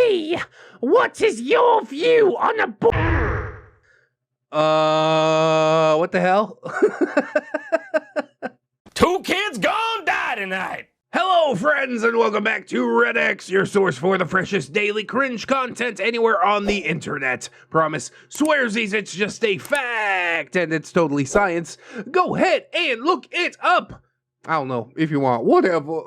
Hey, what is your view on what the hell? Two kids gone die tonight. Hello, friends, and welcome back to ReddX, your source for the freshest daily cringe content anywhere on the internet. Promise, swearsies, it's just a fact, and it's totally science. Go ahead and look it up. I don't know, if you want, whatever.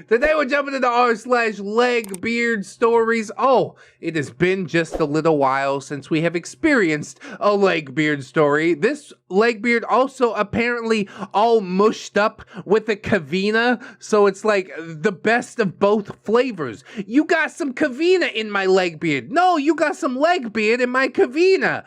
Today we're jumping into r/LegbeardStories. Oh, it has been just a little while since we have experienced a Legbeard story. This Legbeard also apparently all mushed up with a Kavina, so it's like the best of both flavors. You got some Kavina in my Legbeard. No, you got some Legbeard in my Kavina.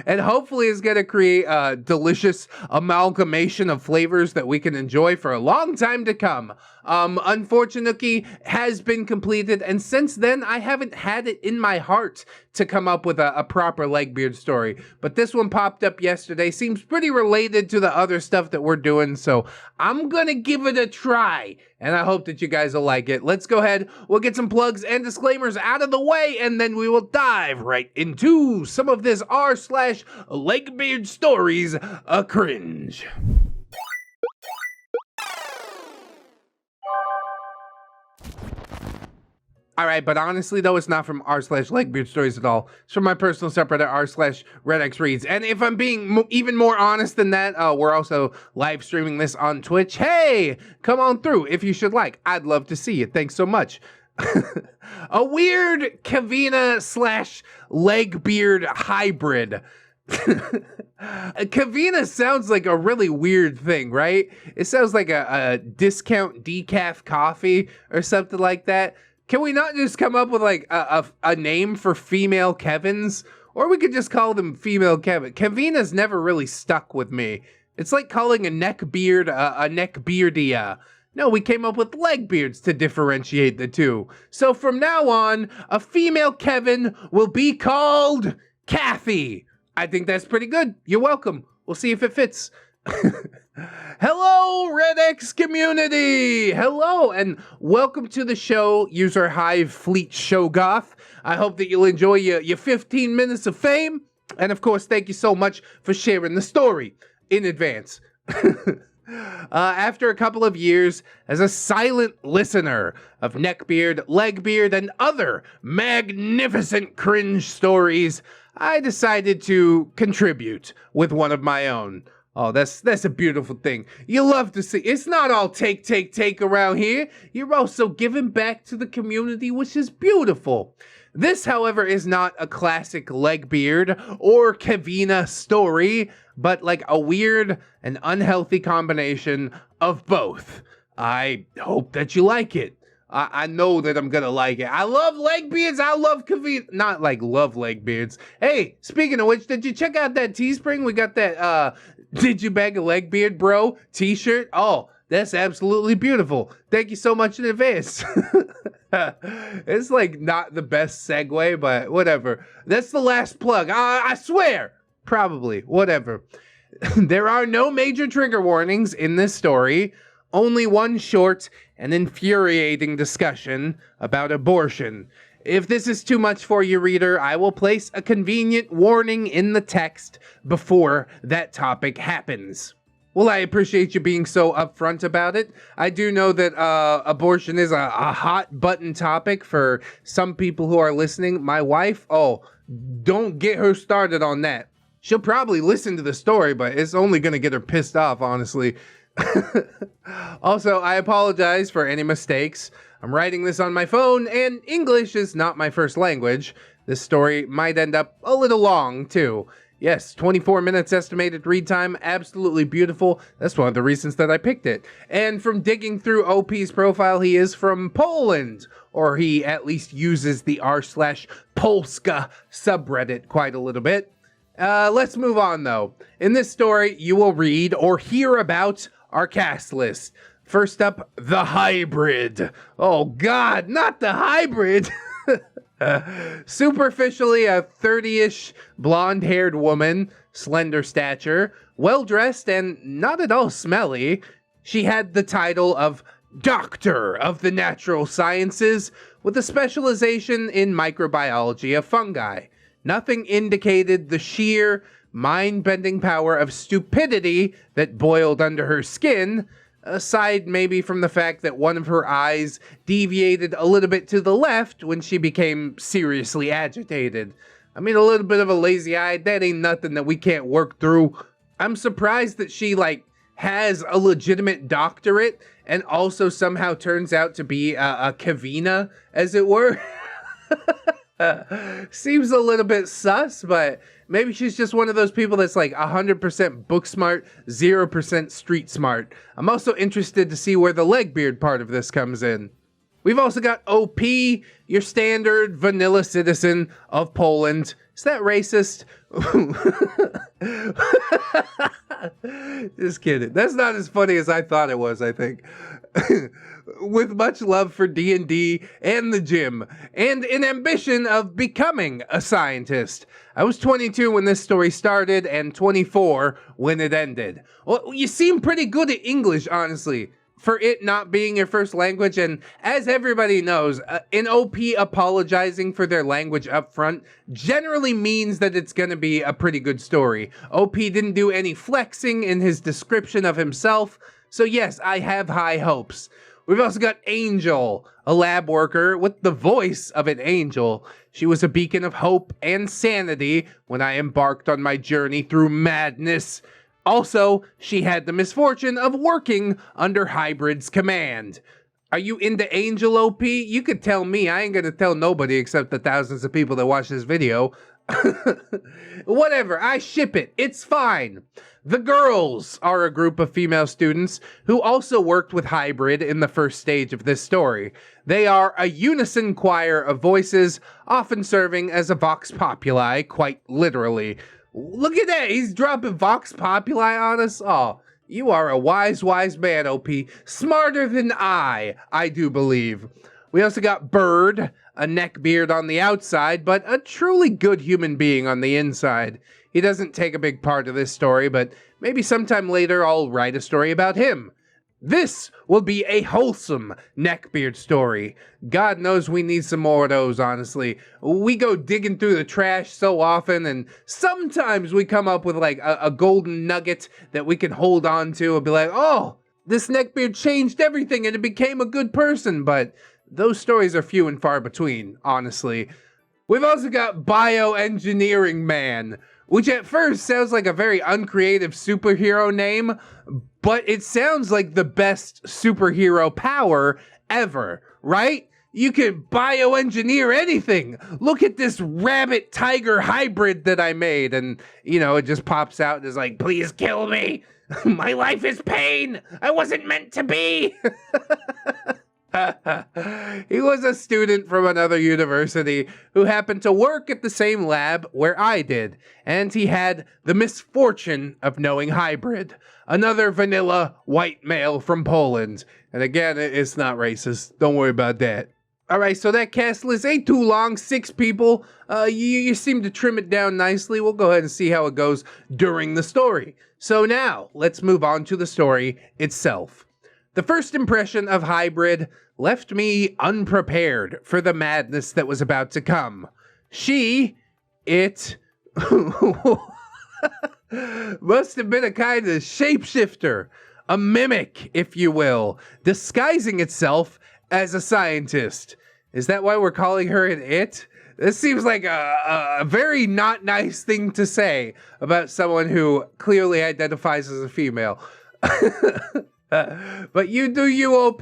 And hopefully it's going to create a delicious amalgamation of flavors that we can enjoy for a long time to come. Unfortunately, has been completed, and since then I haven't had it in my heart to come up with a proper Legbeard story. But this one popped up yesterday, seems pretty related to the other stuff that we're doing, so I'm gonna give it a try, and I hope that you guys will like it. Let's go ahead, we'll get some plugs and disclaimers out of the way, and then we will dive right into some of this r/LegbeardStories a cringe. Alright, but honestly though, it's not from r/LegbeardStories at all. It's from my personal subreddit r/ReddXReads. And if I'm being even more honest than that, we're also live streaming this on Twitch. Hey, come on through if you should like. I'd love to see you. Thanks so much. A weird Kavina/Legbeard hybrid. Kavina sounds like a really weird thing, right? It sounds like a discount decaf coffee or something like that. Can we not just come up with like a name for female Kevins? Or we could just call them female Kevin. Kavina's never really stuck with me. It's like calling a neckbeard a neckbeardia. No, we came up with Legbeards to differentiate the two. So from now on, a female Kevin will be called Kathy. I think that's pretty good. You're welcome. We'll see if it fits. Hello, ReddX community! Hello, and welcome to the show, user Hive Fleet Showgoth. I hope that you'll enjoy your 15 minutes of fame. And of course, thank you so much for sharing the story in advance. After a couple of years as a silent listener of Neckbeard, Legbeard, and other magnificent cringe stories, I decided to contribute with one of my own. Oh, that's a beautiful thing. You love to see. It's not all take around here. You're also giving back to the community, which is beautiful. This, however, is not a classic Legbeard or Kavina story, but like a weird and unhealthy combination of both. I hope that you like it. I know that I'm gonna like it. I love Legbeards. I love Kavina. Not like love Legbeards. Hey, speaking of which, did you check out that Teespring? We got that, Did You Bag a Legbeard, Bro t-shirt? Oh, that's absolutely beautiful. Thank you so much in advance. It's like not the best segue, but whatever. That's the last plug. I swear. Probably. Whatever. There are no major trigger warnings in this story. Only one short and infuriating discussion about abortion. If this is too much for you, reader, I will place a convenient warning in the text before that topic happens. Well, I appreciate you being so upfront about it. I do know that abortion is a hot button topic for some people who are listening. My wife, oh, don't get her started on that. She'll probably listen to the story, but it's only going to get her pissed off, honestly. Also, I apologize for any mistakes. I'm writing this on my phone, and English is not my first language. This story might end up a little long, too. Yes, 24 minutes estimated read time, absolutely beautiful. That's one of the reasons that I picked it. And from digging through OP's profile, he is from Poland, or he at least uses the r/Polska subreddit quite a little bit. Let's move on, though. In this story, you will read or hear about our cast list. First up, the hybrid. Oh God, not the hybrid. Superficially a 30-ish blonde-haired woman, slender stature, well-dressed and not at all smelly. She had the title of doctor of the natural sciences with a specialization in microbiology of fungi. Nothing indicated the sheer, mind-bending power of stupidity that boiled under her skin, aside maybe from the fact that one of her eyes deviated a little bit to the left when she became seriously agitated. I mean, a little bit of a lazy eye, that ain't nothing that we can't work through. I'm surprised that she, has a legitimate doctorate and also somehow turns out to be a Kavina, as it were. Seems a little bit sus, but maybe she's just one of those people that's 100% book smart, 0% street smart. I'm also interested to see where the Legbeard part of this comes in. We've also got OP, your standard vanilla citizen of Poland. Is that racist? Just kidding. That's not as funny as I thought it was, I think. With much love for D&D and the gym, and an ambition of becoming a scientist. I was 22 when this story started, and 24 when it ended. Well, you seem pretty good at English, honestly, for it not being your first language, and as everybody knows, an OP apologizing for their language up front generally means that it's gonna be a pretty good story. OP didn't do any flexing in his description of himself, so yes, I have high hopes. We've also got Angel, a lab worker with the voice of an angel. She was a beacon of hope and sanity when I embarked on my journey through madness. Also, she had the misfortune of working under Hybrid's command. Are you into Angel, OP? You could tell me. I ain't gonna tell nobody except the thousands of people that watch this video. Whatever, I ship it. It's fine. The girls are a group of female students who also worked with Hybrid in the first stage of this story. They are a unison choir of voices, often serving as a vox populi, quite literally. Look at that, he's dropping vox populi on us. Oh, you are a wise, wise man, OP. Smarter than I do believe. We also got Bird, a neckbeard on the outside, but a truly good human being on the inside. He doesn't take a big part of this story, but maybe sometime later I'll write a story about him. This will be a wholesome Neckbeard story. God knows we need some more of those, honestly. We go digging through the trash so often, and sometimes we come up with a golden nugget that we can hold on to and be like, oh, this Neckbeard changed everything and it became a good person, but those stories are few and far between, honestly. We've also got Bioengineering Man, which at first sounds like a very uncreative superhero name, but it sounds like the best superhero power ever, right? You can bioengineer anything. Look at this rabbit-tiger hybrid that I made, and, it just pops out and is like, please kill me. My life is pain. I wasn't meant to be. He was a student from another university who happened to work at the same lab where I did, and he had the misfortune of knowing Hybrid, another vanilla white male from Poland. And again, it's not racist. Don't worry about that. Alright, so that cast list ain't too long, 6 people. You seem to trim it down nicely. We'll go ahead and see how it goes during the story. So now, let's move on to the story itself. The first impression of Hybrid left me unprepared for the madness that was about to come. It must have been a kind of shapeshifter, a mimic, if you will, disguising itself as a scientist. Is that why we're calling her an it? This seems like a very not nice thing to say about someone who clearly identifies as a female. But you do you, OP.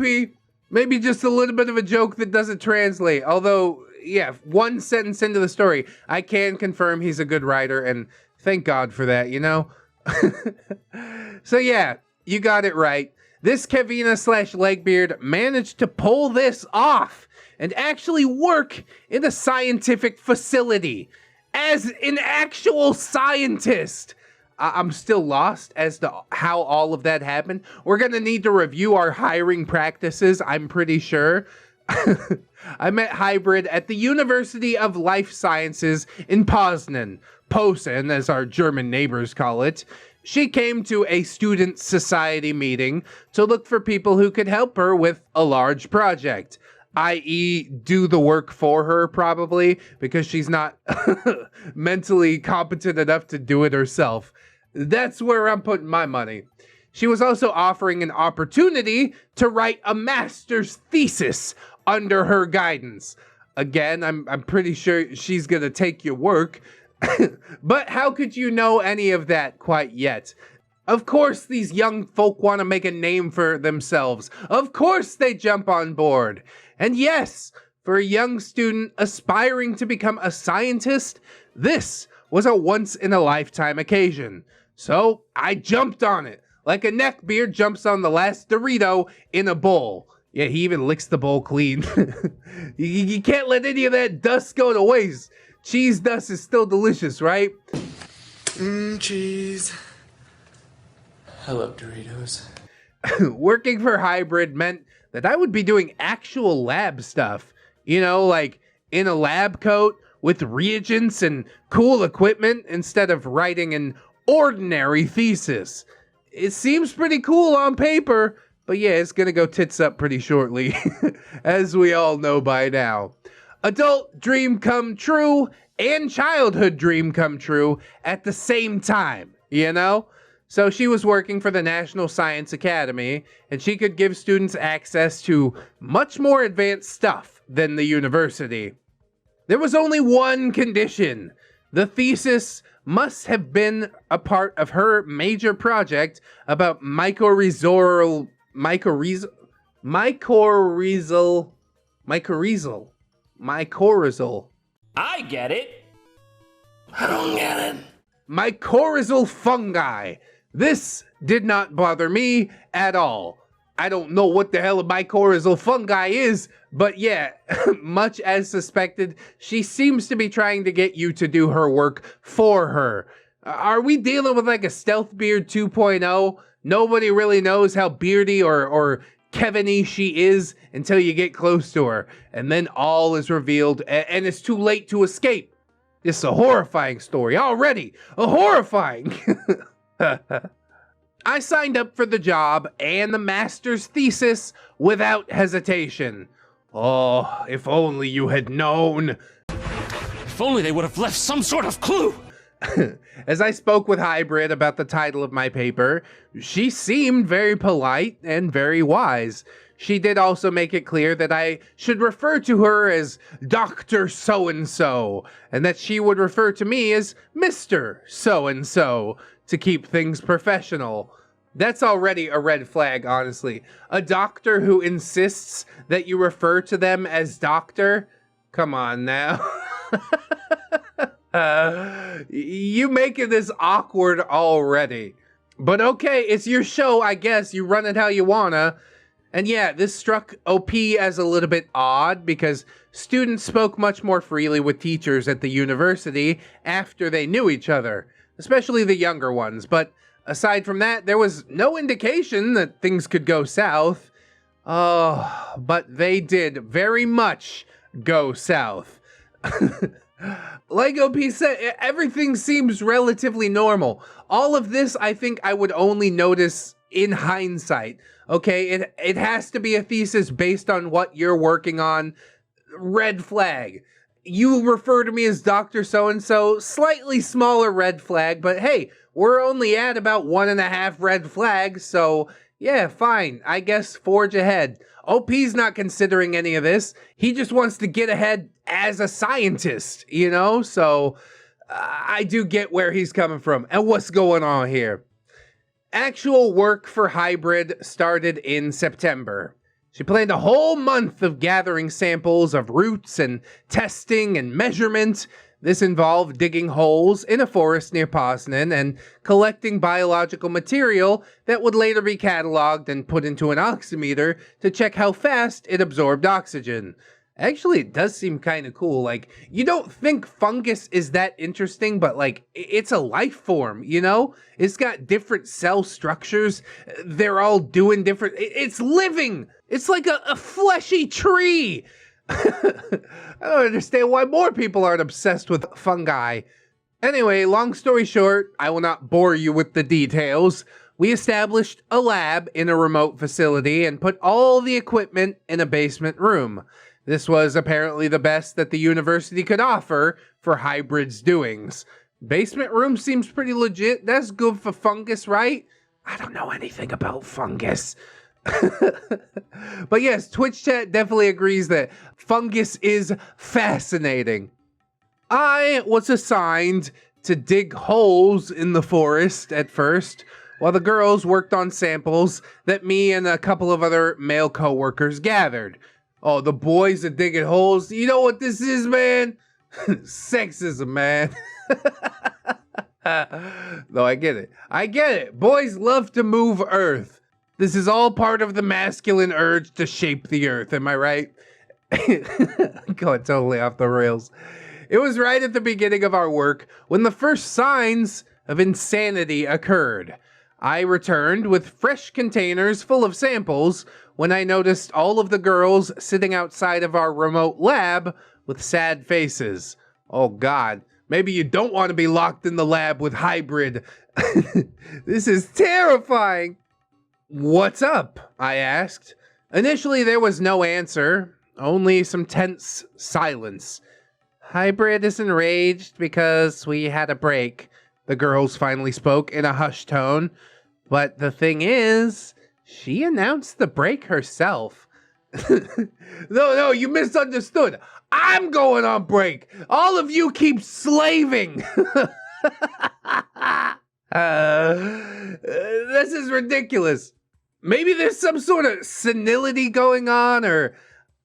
Maybe just a little bit of a joke that doesn't translate. Although, yeah, one sentence into the story, I can confirm he's a good writer, and thank God for that, So yeah, you got it right. This Kavina / Legbeard managed to pull this off and actually work in a scientific facility as an actual scientist. I'm still lost as to how all of that happened. We're going to need to review our hiring practices, I'm pretty sure. I met Hybrid at the University of Life Sciences in Poznan. Posen, as our German neighbors call it, she came to a student society meeting to look for people who could help her with a large project, i.e. do the work for her, probably, because she's not mentally competent enough to do it herself. That's where I'm putting my money. She was also offering an opportunity to write a master's thesis under her guidance. Again, I'm pretty sure she's gonna take your work. But how could you know any of that quite yet? Of course these young folk want to make a name for themselves. Of course they jump on board. And yes, for a young student aspiring to become a scientist, this was a once-in-a-lifetime occasion. So I jumped on it, like a neckbeard jumps on the last Dorito in a bowl. Yeah, he even licks the bowl clean. You can't let any of that dust go to waste. Cheese dust is still delicious, right? Cheese. I love Doritos. Working for Hybrid meant that I would be doing actual lab stuff. You know, like in a lab coat with reagents and cool equipment instead of writing an ordinary thesis. It seems pretty cool on paper, but yeah, it's gonna go tits up pretty shortly, as we all know by now. Adult dream come true and childhood dream come true at the same time, you know? So she was working for the National Science Academy, and she could give students access to much more advanced stuff than the university. There was only one condition. The thesis must have been a part of her major project about mycorrhizal. I get it. I don't get it. Mycorrhizal fungi. This did not bother me at all. I don't know what the hell a mycorrhizal fungi is, but yeah, much as suspected, she seems to be trying to get you to do her work for her. Are we dealing with like a Stealth Beard 2.0? Nobody really knows how beardy or Kevin-y she is until you get close to her, and then all is revealed, and it's too late to escape. This is a horrifying story already. A horrifying. I signed up for the job and the master's thesis without hesitation. Oh, if only you had known. If only they would have left some sort of clue. As I spoke with Hybrid about the title of my paper, she seemed very polite and very wise. She did also make it clear that I should refer to her as Dr. So-and-so, and that she would refer to me as Mr. So-and-so to keep things professional. That's already a red flag, honestly. A doctor who insists that you refer to them as doctor? Come on now. You making this awkward already. But okay, it's your show, I guess. You run it how you wanna. And yeah, this struck OP as a little bit odd because students spoke much more freely with teachers at the university after they knew each other, especially the younger ones. But aside from that, there was no indication that things could go south. Oh, but they did very much go south. Like OP said, everything seems relatively normal. All of this, I think I would only notice in hindsight. Okay, it has to be a thesis based on what you're working on. Red flag. You refer to me as Dr. So-and-so, slightly smaller red flag, but hey, we're only at about 1.5 red flags, so yeah, fine. I guess forge ahead. OP's not considering any of this. He just wants to get ahead as a scientist, you know? So I do get where he's coming from and what's going on here. Actual work for Hybrid started in September. She planned a whole month of gathering samples of roots and testing and measurement. This involved digging holes in a forest near Poznan and collecting biological material that would later be cataloged and put into an oximeter to check how fast it absorbed oxygen. Actually, it does seem kind of cool. Like, you don't think fungus is that interesting, but like, it's a life form, you know? It's got different cell structures. They're all doing different... It's living! It's like a fleshy tree! I don't understand why more people aren't obsessed with fungi. Anyway, long story short, I will not bore you with the details. We established a lab in a remote facility and put all the equipment in a basement room. This was apparently the best that the university could offer for Hybrid's doings. Basement room seems pretty legit. That's good for fungus, right? I don't know anything about fungus. But yes, Twitch chat definitely agrees that fungus is fascinating. I was assigned to dig holes in the forest at first, while the girls worked on samples that me and a couple of other male coworkers gathered. Oh, the boys are digging holes. You know what this is, man? Sexism, man. No, I get it. I get it. Boys love to move Earth. This is all part of the masculine urge to shape the Earth, am I right? Going totally off the rails. It was right at the beginning of our work when the first signs of insanity occurred. I returned with fresh containers full of samples when I noticed all of the girls sitting outside of our remote lab with sad faces. Oh God, maybe you don't want to be locked in the lab with Hybrid. This is terrifying. What's up? I asked. Initially there was no answer, only some tense silence. Hybrid is enraged because we had a break. The girls finally spoke in a hushed tone. But the thing is, she announced the break herself. No, you misunderstood. I'm going on break. All of you keep slaving. This is ridiculous. Maybe there's some sort of senility going on, or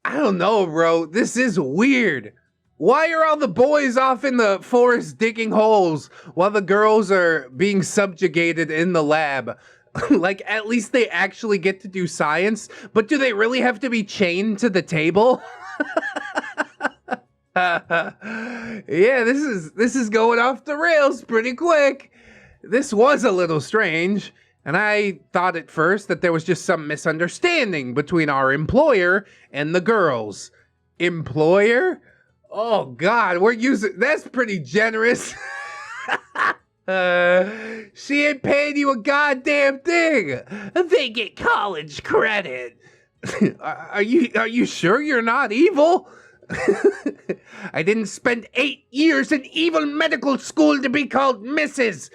I don't know, bro. This is weird. Why are all the boys off in the forest digging holes while the girls are being subjugated in the lab? Like, at least they actually get to do science, but do they really have to be chained to the table? Yeah, this is going off the rails pretty quick. This was a little strange, and I thought at first that there was just some misunderstanding between our employer and the girls. Employer? Oh God, that's pretty generous. She ain't paying you a goddamn thing. They get college credit. Are you sure you're not evil? I didn't spend 8 years in evil medical school to be called Mrs.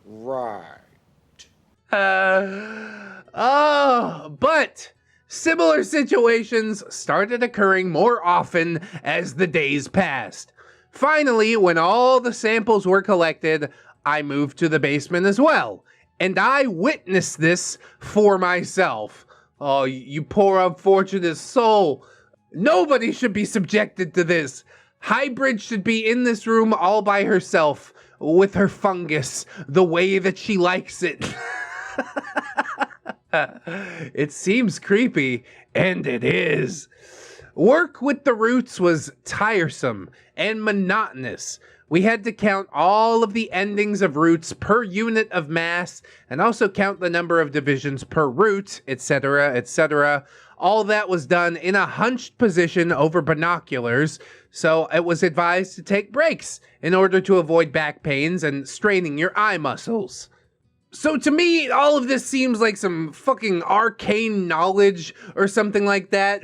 Right. But similar situations started occurring more often as the days passed. Finally, when all the samples were collected, I moved to the basement as well, and I witnessed this for myself. Oh, you poor unfortunate soul. Nobody should be subjected to this. Hybrid should be in this room all by herself, with her fungus, the way that she likes it. It seems creepy, and it is. Work with the roots was tiresome and monotonous. We had to count all of the endings of roots per unit of mass, and also count the number of divisions per root, etc., etc. All that was done in a hunched position over binoculars, so it was advised to take breaks in order to avoid back pains and straining your eye muscles. So to me, all of this seems like some fucking arcane knowledge or something like that.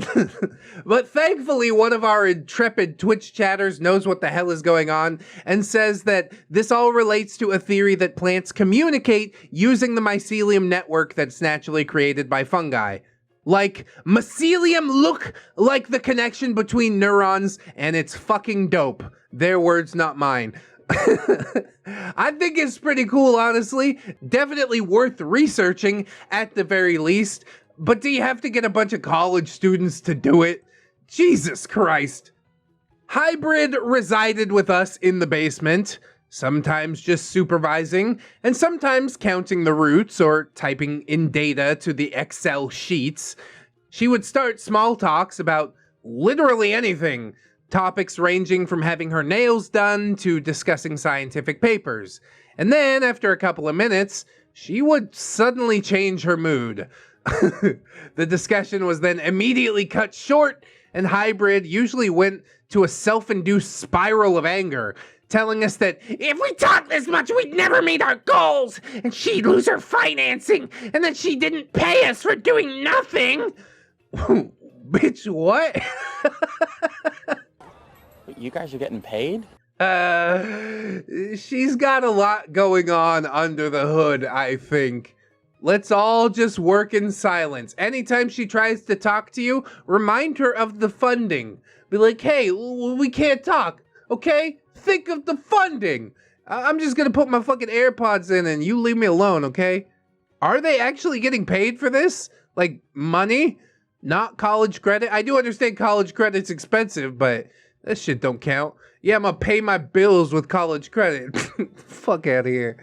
But thankfully, one of our intrepid Twitch chatters knows what the hell is going on and says that this all relates to a theory that plants communicate using the mycelium network that's naturally created by fungi. Like, mycelium look like the connection between neurons, and it's fucking dope. Their words, not mine. I think it's pretty cool, honestly. Definitely worth researching at the very least. But do you have to get a bunch of college students to do it? Jesus Christ. Hybrid resided with us in the basement, sometimes just supervising, and sometimes counting the roots or typing in data to the Excel sheets. She would start small talks about literally anything. Topics ranging from having her nails done to discussing scientific papers. And then, after a couple of minutes, she would suddenly change her mood. The discussion was then immediately cut short, and Hybrid usually went to a self-induced spiral of anger, telling us that if we talked this much, we'd never meet our goals, and she'd lose her financing, and that she didn't pay us for doing nothing. Bitch, what? You guys are getting paid? She's got a lot going on under the hood, I think. Let's all just work in silence. Anytime she tries to talk to you, remind her of the funding. Be like, hey, we can't talk, okay? Think of the funding. I'm just gonna put my fucking AirPods in and you leave me alone, okay? Are they actually getting paid for this? Like, money? Not college credit? I do understand college credit's expensive, but that shit don't count. Yeah, I'm gonna pay my bills with college credit. Fuck out of here.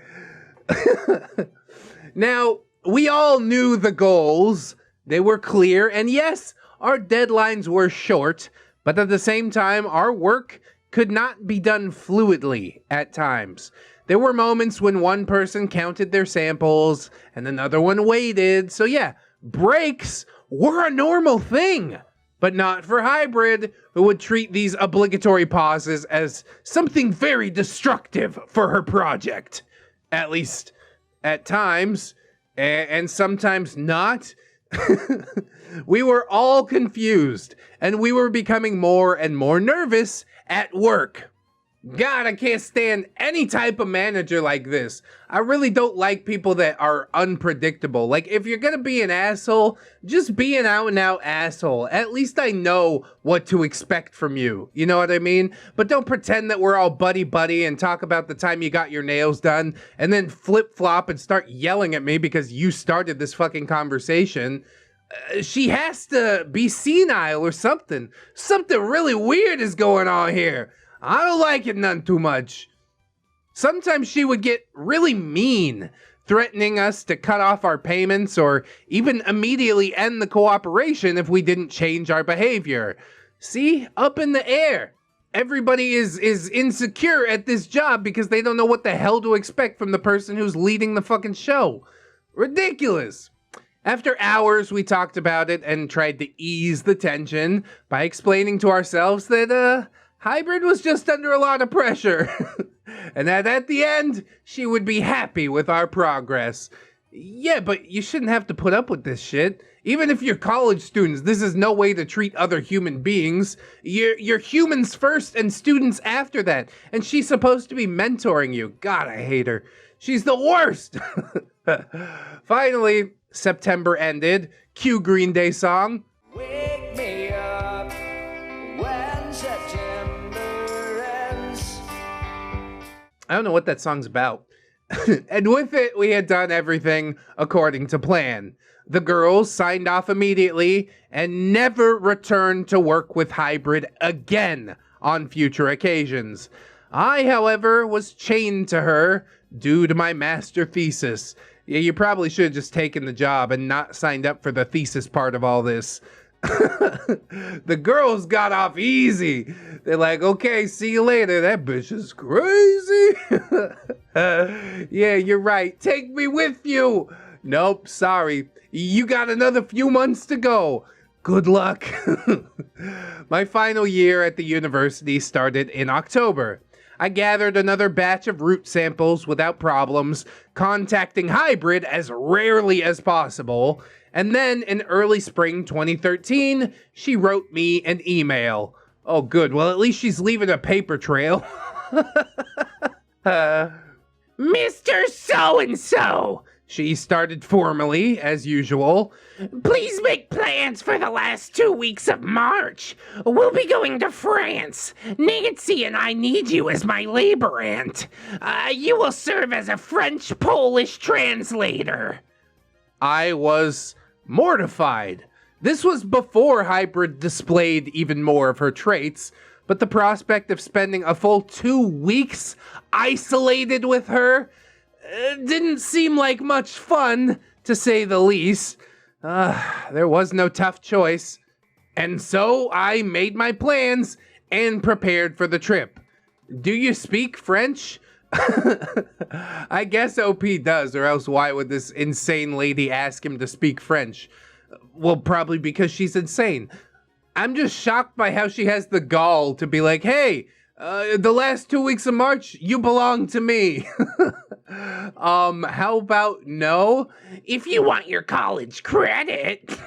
Now, we all knew the goals. They were clear, and yes, our deadlines were short, but at the same time, our work could not be done fluidly at times. There were moments when one person counted their samples and another one waited. So yeah, breaks were a normal thing, but not for Hybrid, who would treat these obligatory pauses as something very destructive for her project. At least at times, and sometimes not. We were all confused, and we were becoming more and more nervous at work. God, I can't stand any type of manager like this. I really don't like people that are unpredictable. Like, if you're gonna be an asshole, just be an out-and-out asshole. At least I know what to expect from you. You know what I mean? But don't pretend that we're all buddy-buddy and talk about the time you got your nails done and then flip-flop and start yelling at me because you started this fucking conversation. She has to be senile or something. Something really weird is going on here. I don't like it none too much. Sometimes she would get really mean, threatening us to cut off our payments or even immediately end the cooperation if we didn't change our behavior. See? Up in the air. Everybody is insecure at this job because they don't know what the hell to expect from the person who's leading the fucking show. Ridiculous. After hours, we talked about it and tried to ease the tension by explaining to ourselves that, Hybrid was just under a lot of pressure, and that at the end, she would be happy with our progress. Yeah, but you shouldn't have to put up with this shit. Even if you're college students, this is no way to treat other human beings. You're humans first and students after that, and she's supposed to be mentoring you. God, I hate her. She's the worst. Finally, September ended. Cue Green Day song. Wake me up when September ends. I don't know what that song's about. And with it, we had done everything according to plan. The girls signed off immediately and never returned to work with Hybrid again on future occasions. I, however, was chained to her due to my master thesis. Yeah, you probably should have just taken the job and not signed up for the thesis part of all this. The girls got off easy. They're like, okay, see you later. That bitch is crazy. Yeah, you're right. Take me with you. Nope, sorry. You got another few months to go. Good luck. My final year at the university started in October. I gathered another batch of root samples without problems, contacting Hybrid as rarely as possible, and then in early spring 2013, she wrote me an email. Oh good, well at least she's leaving a paper trail. Mr. So-and-so, she started formally, as usual. Please make plans for the last 2 weeks of March. We'll be going to France. Nancy and I need you as my laborant. You will serve as a French-Polish translator. I was mortified. This was before Hybrid displayed even more of her traits, but the prospect of spending a full 2 weeks isolated with her didn't seem like much fun, to say the least. There was no tough choice. And so I made my plans and prepared for the trip. Do you speak French? I guess OP does, or else why would this insane lady ask him to speak French? Well, probably because she's insane. I'm just shocked by how she has the gall to be like, hey, the last 2 weeks of March, you belong to me. How about no? If you want your college credit.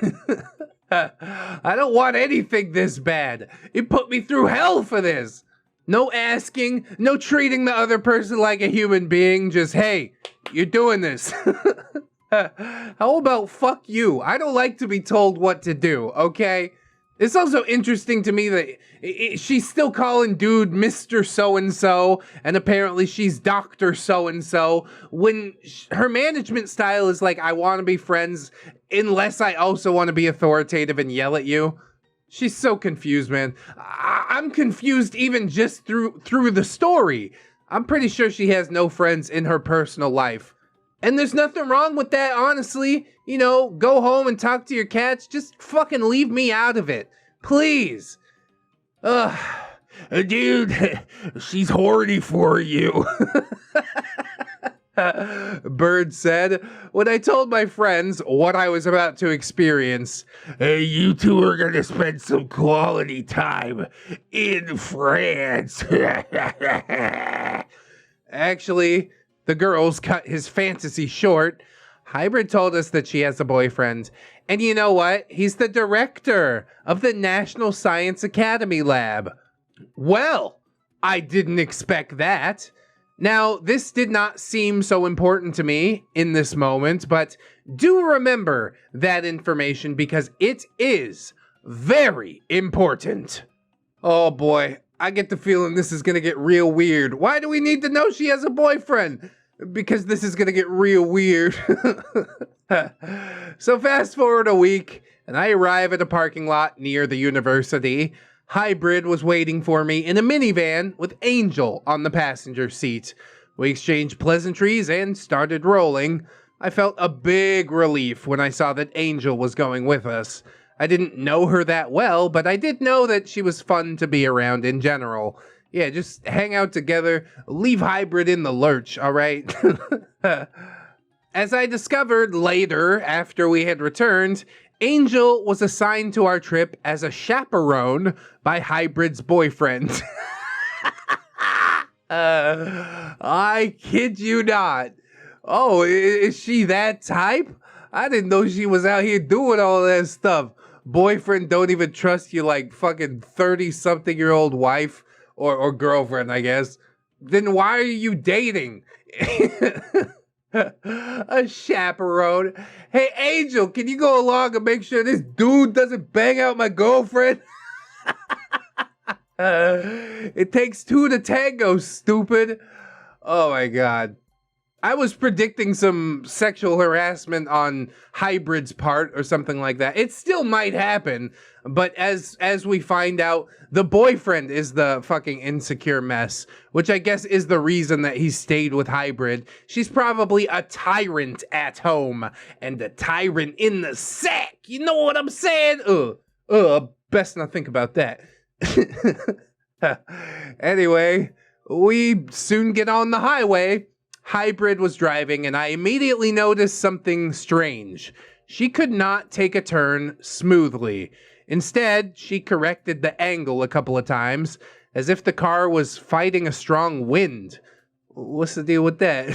I don't want anything this bad. It put me through hell for this. No asking, no treating the other person like a human being, just, hey, you're doing this. How about fuck you? I don't like to be told what to do, okay? It's also interesting to me that she's still calling dude Mr. So-and-so, and apparently she's Dr. So-and-so, when her management style is like, I want to be friends, unless I also want to be authoritative and yell at you. She's so confused, man. I'm confused even just through the story. I'm pretty sure she has no friends in her personal life. And there's nothing wrong with that, honestly. You know, go home and talk to your cats. Just fucking leave me out of it. Please. Dude, she's horny for you. Bird said, when I told my friends what I was about to experience. Hey, you two are gonna spend some quality time in France. Actually, the girls cut his fantasy short. Hybrid told us that she has a boyfriend. And you know what? He's the director of the National Science Academy Lab. Well, I didn't expect that. Now, this did not seem so important to me in this moment, but do remember that information because it is very important. Oh boy, I get the feeling this is gonna get real weird. Why do we need to know she has a boyfriend? Because this is gonna get real weird. So fast forward a week, and I arrive at a parking lot near the university. Hybrid was waiting for me in a minivan with Angel on the passenger seat. We exchanged pleasantries and started rolling. I felt a big relief when I saw that Angel was going with us. I didn't know her that well, but I did know that she was fun to be around in general. Yeah, just hang out together, leave Hybrid in the lurch, alright? As I discovered later, after we had returned, Angel was assigned to our trip as a chaperone by Hybrid's boyfriend. I kid you not. Oh, is she that type? I didn't know she was out here doing all that stuff. Boyfriend don't even trust you like fucking 30-something-year-old wife or girlfriend, I guess. Then why are you dating? A chaperone. Hey, Angel, can you go along and make sure this dude doesn't bang out my girlfriend? It takes two to tango, stupid. Oh my god. I was predicting some sexual harassment on Hybrid's part or something like that. It still might happen, but as we find out, the boyfriend is the fucking insecure mess, which I guess is the reason that he stayed with Hybrid. She's probably a tyrant at home and a tyrant in the sack. You know what I'm saying? Best not think about that. Anyway, we soon get on the highway. Hybrid was driving, and I immediately noticed something strange. She could not take a turn smoothly. Instead, she corrected the angle a couple of times, as if the car was fighting a strong wind. What's the deal with that?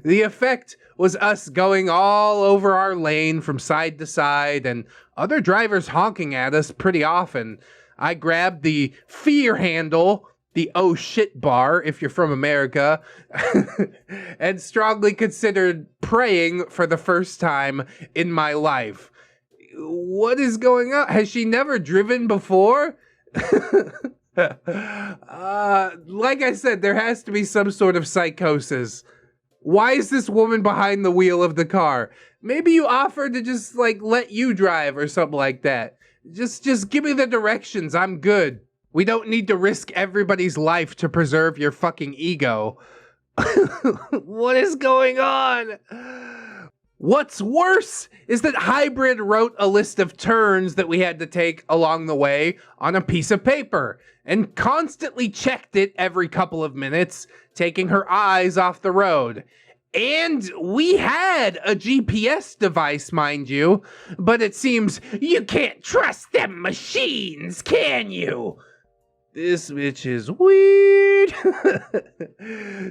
The effect was us going all over our lane from side to side, and other drivers honking at us pretty often. I grabbed the fear handle, the oh shit bar, if you're from America, and strongly considered praying for the first time in my life. What is going on? Has she never driven before? Like I said, there has to be some sort of psychosis. Why is this woman behind the wheel of the car? Maybe you offered to just, like, let you drive or something like that. Just give me the directions. I'm good. We don't need to risk everybody's life to preserve your fucking ego. What is going on? What's worse is that Hybrid wrote a list of turns that we had to take along the way on a piece of paper and constantly checked it every couple of minutes, taking her eyes off the road. And we had a GPS device, mind you, but it seems you can't trust them machines, can you? This bitch is weird.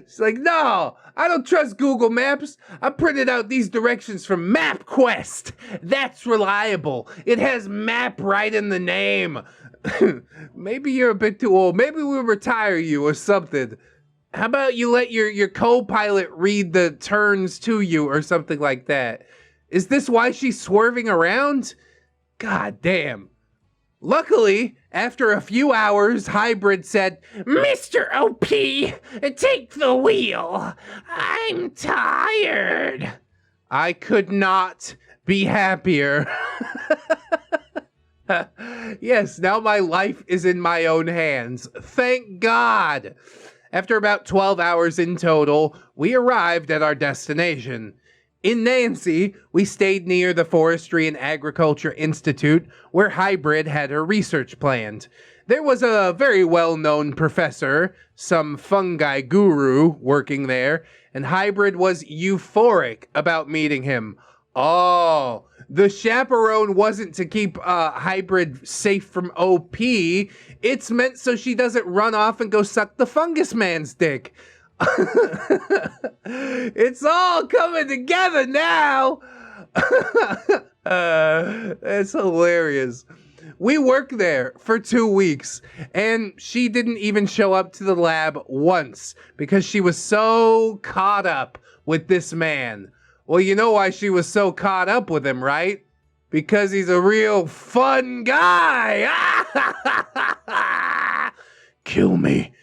She's like, no, I don't trust Google Maps. I printed out these directions from MapQuest. That's reliable. It has map right in the name. Maybe you're a bit too old. Maybe we'll retire you or something. How about you let your co-pilot read the turns to you or something like that? Is this why she's swerving around? God damn. Luckily, after a few hours, Hybrid said, Mr. OP, take the wheel. I'm tired. I could not be happier. Yes, now my life is in my own hands. Thank God. After about 12 hours in total, we arrived at our destination. In Nancy, we stayed near the Forestry and Agriculture Institute, where Hybrid had her research planned. There was a very well-known professor, some fungi guru, working there, and Hybrid was euphoric about meeting him. Oh, the chaperone wasn't to keep Hybrid safe from OP. It's meant so she doesn't run off and go suck the fungus man's dick. It's all coming together now. It's hilarious. We worked there for 2 weeks, and she didn't even show up to the lab once because she was so caught up with this man. Well, you know why she was so caught up with him, right? Because he's a real fun guy. Kill me.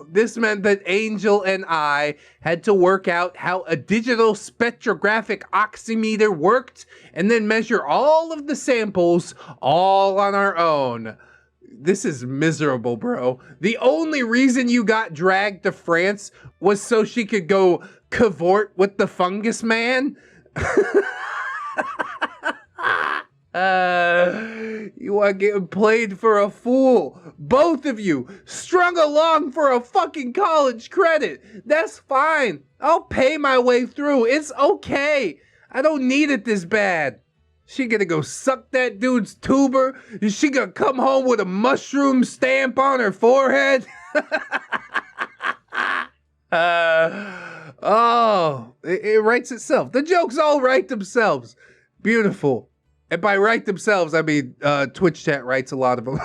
This meant that Angel and I had to work out how a digital spectrographic oximeter worked and then measure all of the samples all on our own. This is miserable, bro. The only reason you got dragged to France was so she could go cavort with the fungus man? You are getting played for a fool. Both of you strung along for a fucking college credit. That's fine. I'll pay my way through. It's okay. I don't need it this bad. She gonna go suck that dude's tuber? Is she gonna come home with a mushroom stamp on her forehead? It writes itself. The jokes all write themselves. Beautiful. And by write themselves, I mean Twitch chat writes a lot of them.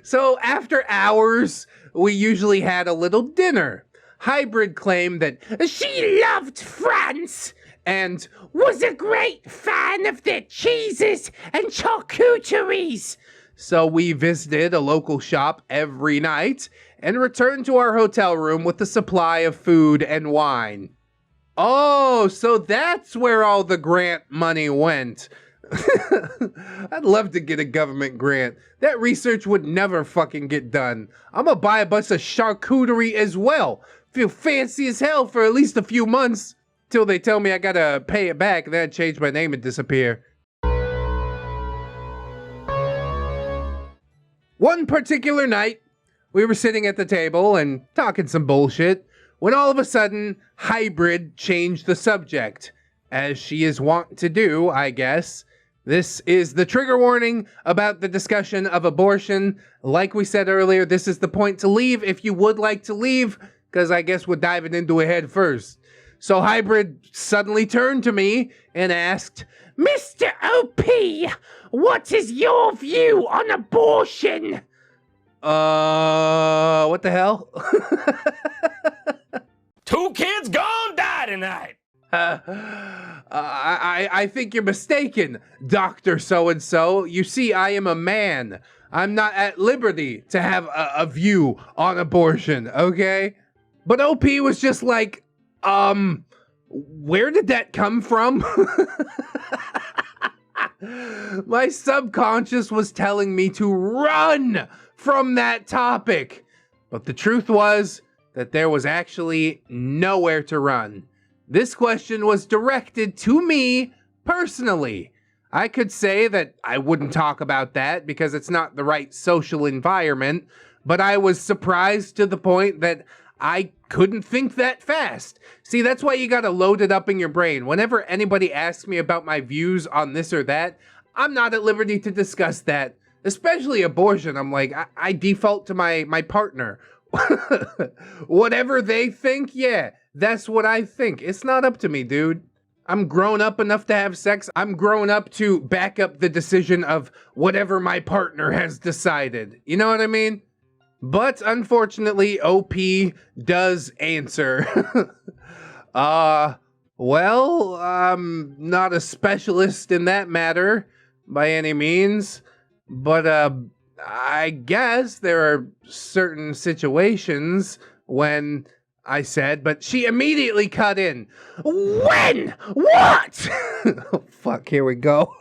So after hours, we usually had a little dinner. Hybrid claimed that she loved France and was a great fan of their cheeses and charcuteries. So we visited a local shop every night and returned to our hotel room with a supply of food and wine. Oh, so that's where all the grant money went. I'd love to get a government grant. That research would never fucking get done. I'm gonna buy a bunch of charcuterie as well. Feel fancy as hell for at least a few months. Till they tell me I gotta pay it back and then change my name and disappear. One particular night, we were sitting at the table and talking some bullshit when all of a sudden, Hybrid changed the subject. As she is wont to do, I guess. This is the trigger warning about the discussion of abortion. Like we said earlier, this is the point to leave if you would like to leave, because I guess we're diving into it head first. So Hybrid suddenly turned to me and asked, Mr. OP, what is your view on abortion? What the hell? 2 kids gone die tonight. I think you're mistaken, Dr. So-and-so. You see, I am a man. I'm not at liberty to have a view on abortion, okay? But OP was just like, where did that come from? My subconscious was telling me to run from that topic. But the truth was that there was actually nowhere to run. This question was directed to me personally. I could say that I wouldn't talk about that because it's not the right social environment, but I was surprised to the point that I couldn't think that fast. See, that's why you gotta load it up in your brain. Whenever anybody asks me about my views on this or that, I'm not at liberty to discuss that. Especially abortion. I'm like, I default to my partner. Whatever they think, yeah, that's what I think. It's not up to me, dude. I'm grown up enough to have sex. I'm grown up to back up the decision of whatever my partner has decided. You know what I mean? But unfortunately, OP does answer. Well, I'm not a specialist in that matter by any means, but I guess there are certain situations when I said, but she immediately cut in. When? What? Oh, fuck, here we go.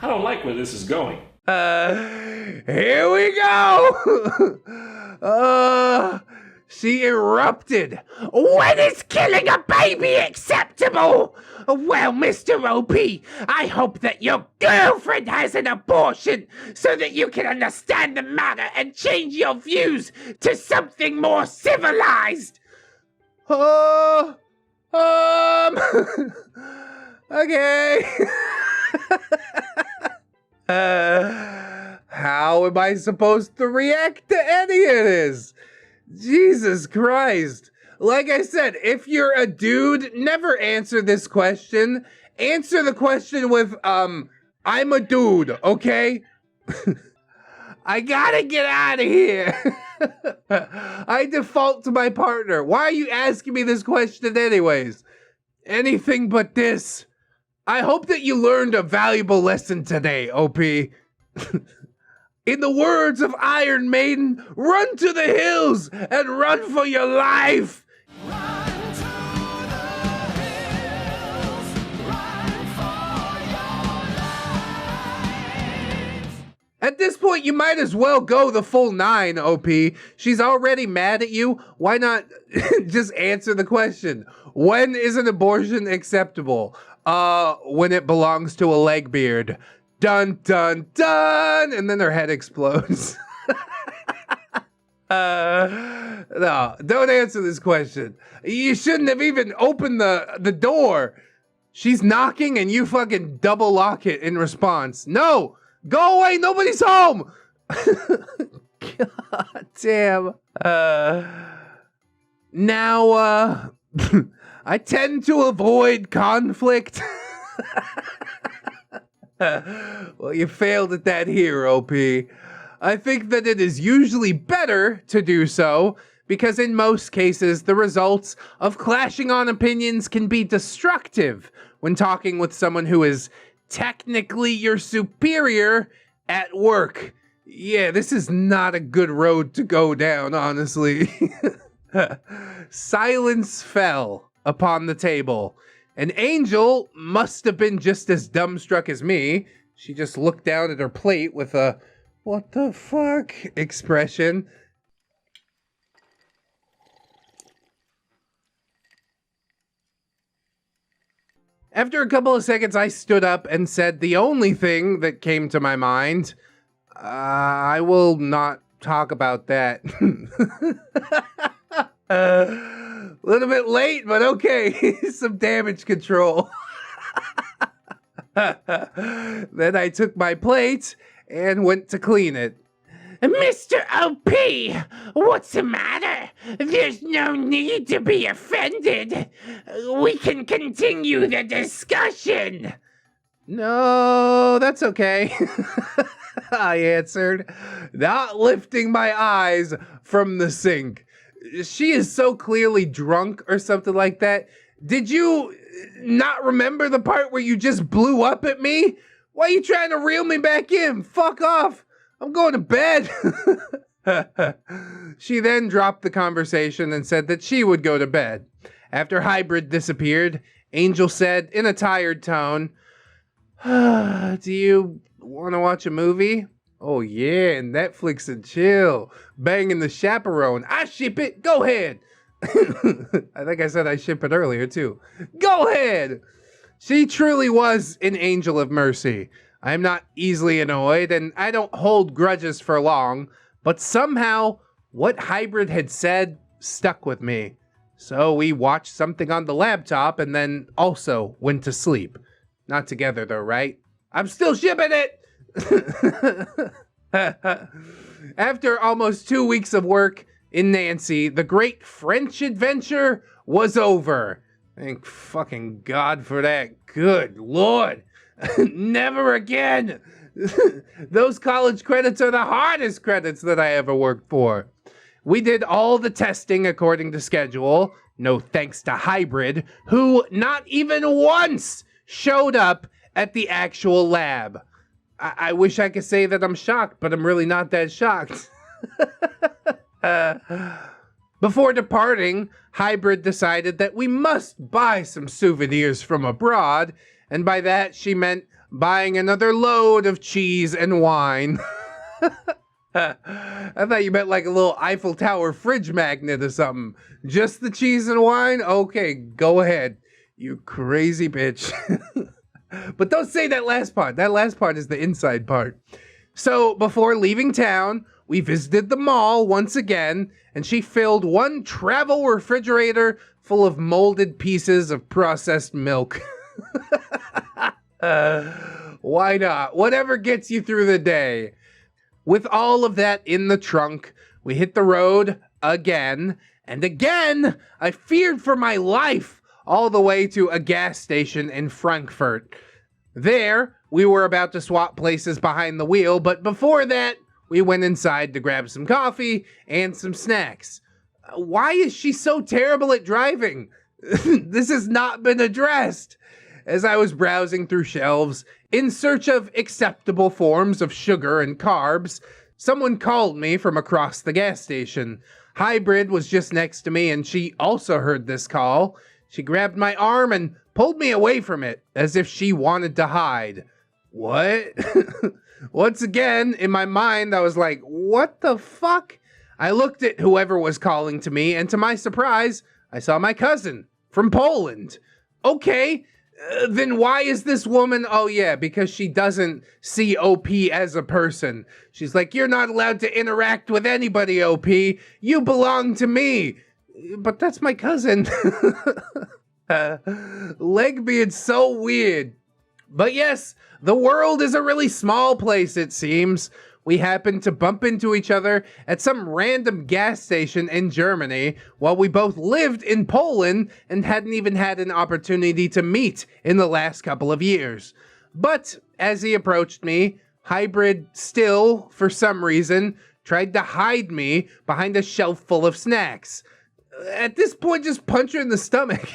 I don't like where this is going. Here we go. She erupted. When is killing a baby acceptable? Well, Mr. OP, I hope that your girlfriend has an abortion so that you can understand the matter and change your views to something more civilized. Okay. How am I supposed to react to any of this? Jesus Christ. Like I said, if you're a dude, never answer this question. Answer the question with, I'm a dude, okay? I gotta get out of here. I default to my partner. Why are you asking me this question anyways? Anything but this. I hope that you learned a valuable lesson today, OP. In the words of Iron Maiden, run to the hills and run for your life. Run to the hills, run for your life. At this point, you might as well go the full 9, OP. She's already mad at you. Why not just answer the question? When is an abortion acceptable? When it belongs to a legbeard. Dun, dun, dun! And then her head explodes. No, don't answer this question. You shouldn't have even opened the door. She's knocking and you fucking double lock it in response. No! Go away! Nobody's home! God damn. Now, I tend to avoid conflict. Well, you failed at that here, OP. I think that it is usually better to do so, because in most cases, the results of clashing on opinions can be destructive when talking with someone who is technically your superior at work. Yeah, this is not a good road to go down, honestly. Silence fell upon the table. And Angel must have been just as dumbstruck as me. She just looked down at her plate with a, what the fuck expression. After a couple of seconds, I stood up and said the only thing that came to my mind. I will not talk about that. A little bit late, but okay. Some damage control. Then I took my plate and went to clean it. Mr. OP, what's the matter? There's no need to be offended. We can continue the discussion. No, that's okay. I answered, not lifting my eyes from the sink. She is so clearly drunk or something like that. Did you not remember the part where you just blew up at me? Why are you trying to reel me back in? Fuck off. I'm going to bed. She then dropped the conversation and said that she would go to bed. After Hybrid disappeared, Angel said in a tired tone, do you want to watch a movie? Oh yeah, Netflix and chill. Banging the chaperone. I ship it. Go ahead. I think I said I ship it earlier too. Go ahead. She truly was an angel of mercy. I am not easily annoyed and I don't hold grudges for long, but somehow what Hybrid had said stuck with me. So we watched something on the laptop and then also went to sleep. Not together though, right? I'm still shipping it! After almost 2 weeks of work in Nancy, the great French adventure was over. Thank fucking God for that. Good Lord. Never again. Those college credits are the hardest credits that I ever worked for. We did all the testing according to schedule. No thanks to Hybrid, who not even once showed up at the actual lab. I wish I could say that I'm shocked, but I'm really not that shocked. Before departing, Hybrid decided that we must buy some souvenirs from abroad, and by that she meant buying another load of cheese and wine. I thought you meant like a little Eiffel Tower fridge magnet or something. Just the cheese and wine? Okay, go ahead, you crazy bitch. But don't say that last part. That last part is the inside part. So before leaving town, we visited the mall once again, and she filled one travel refrigerator full of molded pieces of processed milk. Why not? Whatever gets you through the day. With all of that in the trunk, we hit the road again, and again, I feared for my life all the way to a gas station in Frankfurt. There, we were about to swap places behind the wheel, but before that, we went inside to grab some coffee and some snacks. Why is she so terrible at driving? This has not been addressed. As I was browsing through shelves in search of acceptable forms of sugar and carbs, someone called me from across the gas station. Hybrid was just next to me and she also heard this call. She grabbed my arm and pulled me away from it as if she wanted to hide. What? Once again, in my mind, I was like, what the fuck? I looked at whoever was calling to me, and to my surprise, I saw my cousin from Poland. Okay, then why is this woman? Oh yeah, because she doesn't see OP as a person. She's like, you're not allowed to interact with anybody, OP. You belong to me. But that's my cousin. Legbeard's so weird. But yes, the world is a really small place, it seems. We happened to bump into each other at some random gas station in Germany while we both lived in Poland and hadn't even had an opportunity to meet in the last couple of years. But as he approached me, Hybrid still, for some reason, tried to hide me behind a shelf full of snacks. At this point, just punch her in the stomach.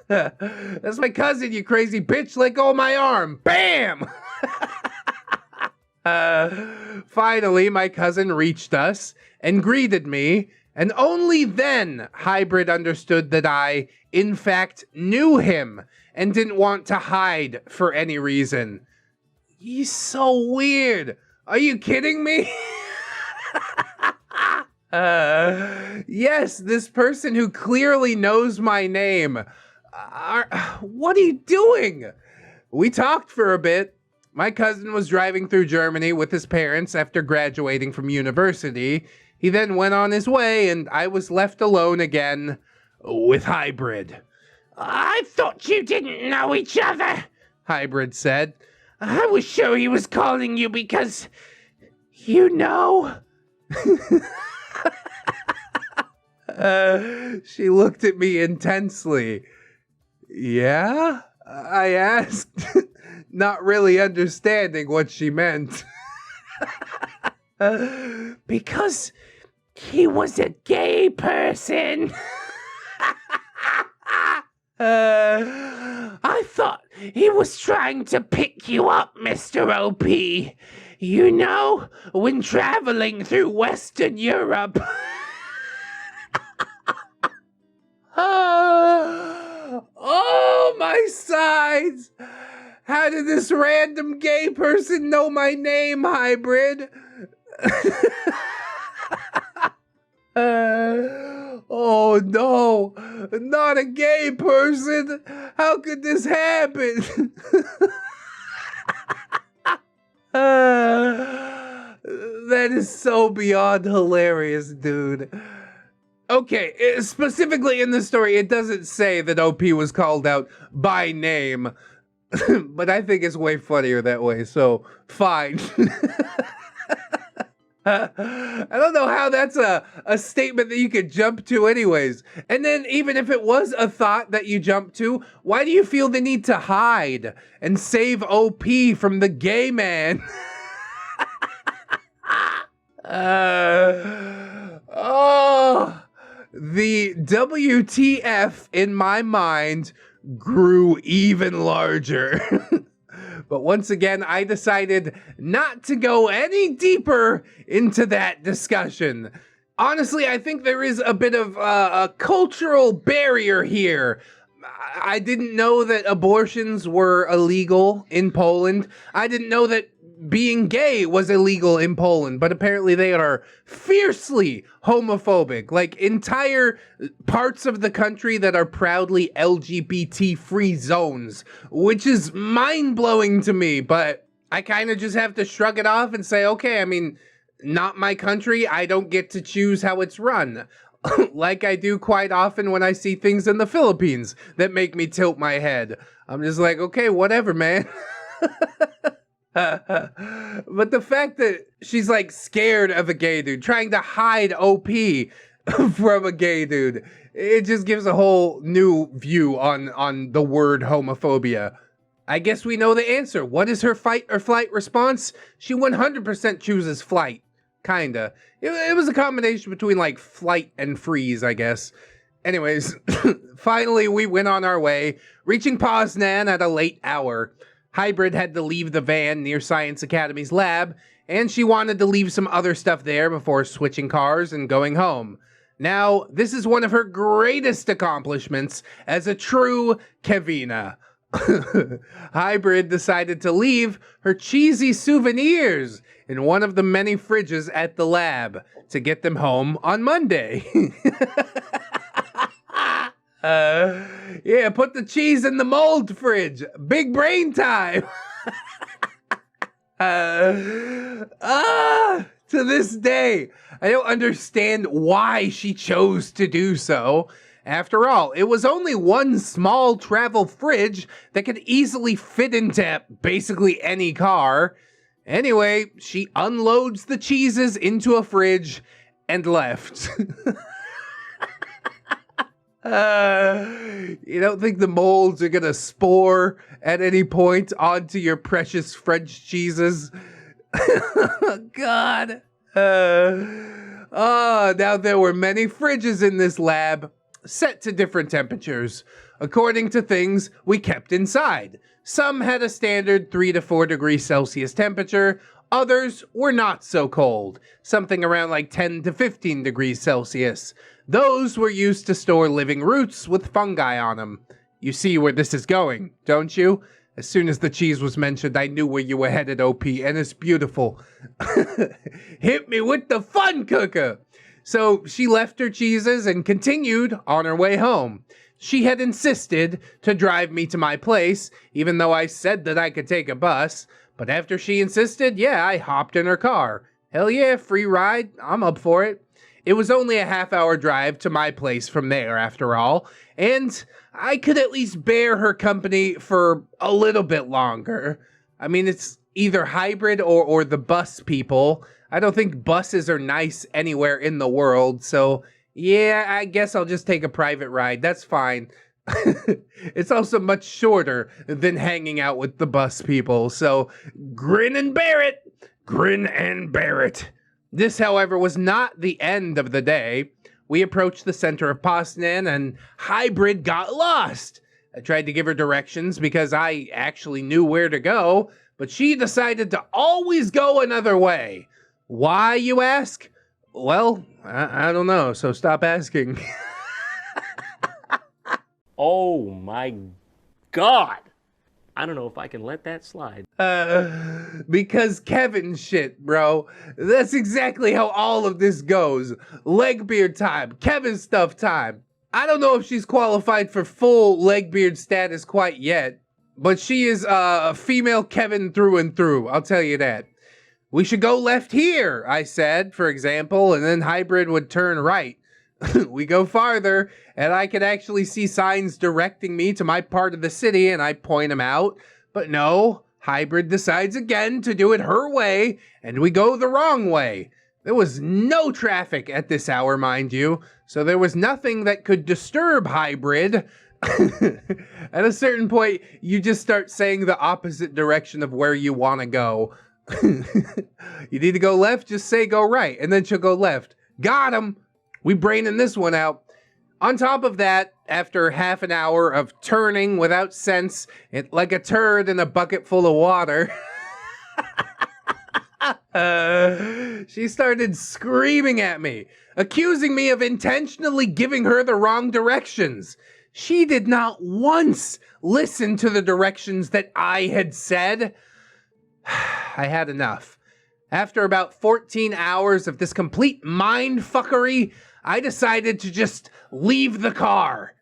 That's my cousin, you crazy bitch. Let go of my arm. Bam! Finally, my cousin reached us and greeted me, and only then Hybrid understood that I, in fact, knew him and didn't want to hide for any reason. He's so weird. Are you kidding me? Yes, this person who clearly knows my name. What are you doing? We talked for a bit. My cousin was driving through Germany with his parents after graduating from university. He then went on his way, and I was left alone again with Hybrid. I thought you didn't know each other, Hybrid said. I was sure he was calling you because, you know. She looked at me intensely. Yeah? I asked, not really understanding what she meant. Because he was a gay person. I thought he was trying to pick you up, Mr. OP. You know, when traveling through Western Europe. Oh, my sides! How did this random gay person know my name, Hybrid? Oh no, not a gay person. How could this happen? That is so beyond hilarious, dude. Okay, specifically in the story, it doesn't say that OP was called out by name, but I think it's way funnier that way, so fine. I don't know how that's a statement that you could jump to anyways. And then even if it was a thought that you jump to, why do you feel the need to hide and save OP from the gay man? The WTF in my mind grew even larger. But once again, I decided not to go any deeper into that discussion. Honestly, I think there is a bit of a cultural barrier here. I didn't know that abortions were illegal in Poland. I didn't know that being gay was illegal in Poland, but apparently they are fiercely homophobic. Like entire parts of the country that are proudly LGBT-free zones, which is mind-blowing to me, but I kind of just have to shrug it off and say, okay, I mean, not my country. I don't get to choose how it's run. Like I do quite often when I see things in the Philippines that make me tilt my head. I'm just like, okay, whatever, man. But the fact that she's like scared of a gay dude, trying to hide OP from a gay dude, it just gives a whole new view on the word homophobia. I guess we know the answer. What is her fight or flight response? She 100% chooses flight. Kinda. It was a combination between like flight and freeze, I guess. Anyways, finally we went on our way, reaching Poznan at a late hour. Hybrid had to leave the van near Science Academy's lab, and she wanted to leave some other stuff there before switching cars and going home. Now, this is one of her greatest accomplishments as a true Kevina. Hybrid decided to leave her cheesy souvenirs in one of the many fridges at the lab to get them home on Monday. Yeah, put the cheese in the mold fridge. Big brain time. To this day, I don't understand why she chose to do so. After all, it was only one small travel fridge that could easily fit into basically any car. Anyway, she unloads the cheeses into a fridge and left. You don't think the molds are gonna spore at any point onto your precious French cheeses? God. Now there were many fridges in this lab, set to different temperatures, according to things we kept inside. Some had a standard 3 to 4 degrees Celsius temperature, others were not so cold, something around like 10 to 15 degrees Celsius. Those were used to store living roots with fungi on them. You see where this is going, don't you? As soon as the cheese was mentioned, I knew where you were headed, OP, and it's beautiful. Hit me with the fun cooker! So she left her cheeses and continued on her way home. She had insisted to drive me to my place, even though I said that I could take a bus. But after she insisted, yeah, I hopped in her car. Hell yeah, free ride, I'm up for it. It was only a half-hour drive to my place from there, after all, and I could at least bear her company for a little bit longer. I mean, it's either Hybrid or the bus people. I don't think buses are nice anywhere in the world, so yeah, I guess I'll just take a private ride. That's fine. It's also much shorter than hanging out with the bus people, so grin and bear it! Grin and bear it! This, however, was not the end of the day. We approached the center of Poznan, and Hybrid got lost. I tried to give her directions because I actually knew where to go, but she decided to always go another way. Why, you ask? Well, I don't know, so stop asking. Oh my God. I don't know if I can let that slide. Because Kevin shit, bro. That's exactly how all of this goes. Legbeard time, Kevin stuff time. I don't know if she's qualified for full Legbeard status quite yet, but she is a female Kevin through and through, I'll tell you that. We should go left here, I said, for example, and then Hybrid would turn right. We go farther, and I could actually see signs directing me to my part of the city, and I point them out. But no, Hybrid decides again to do it her way, and we go the wrong way. There was no traffic at this hour, mind you, so there was nothing that could disturb Hybrid. At a certain point, you just start saying the opposite direction of where you want to go. You need to go left, just say go right, and then she'll go left. Got him! We braining this one out. On top of that, after half an hour of turning without sense, like a turd in a bucket full of water, she started screaming at me, accusing me of intentionally giving her the wrong directions. She did not once listen to the directions that I had said. I had enough. After about 14 hours of this complete mindfuckery, I decided to just leave the car.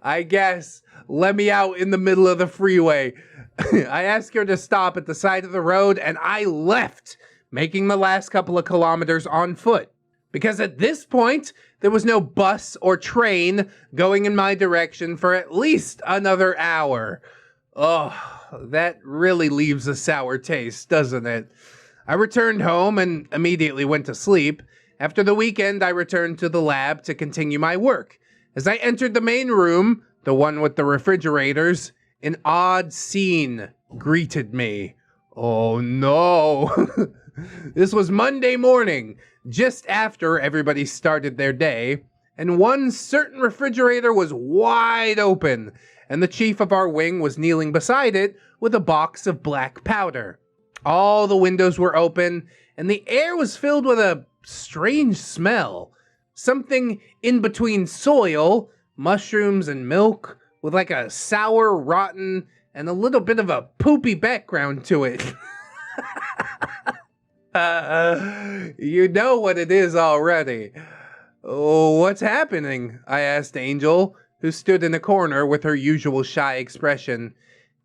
I guess, let me out in the middle of the freeway. I asked her to stop at the side of the road, and I left, making the last couple of kilometers on foot. Because at this point, there was no bus or train going in my direction for at least another hour. Oh, that really leaves a sour taste, doesn't it? I returned home and immediately went to sleep. After the weekend, I returned to the lab to continue my work. As I entered the main room, the one with the refrigerators, an odd scene greeted me. Oh no. This was Monday morning, just after everybody started their day, and one certain refrigerator was wide open, and the chief of our wing was kneeling beside it with a box of black powder. All the windows were open, and the air was filled with a strange smell. Something in between soil, mushrooms, and milk, with like a sour, rotten, and a little bit of a poopy background to it. You know what it is already. Oh, what's happening? I asked Angel, who stood in a corner with her usual shy expression.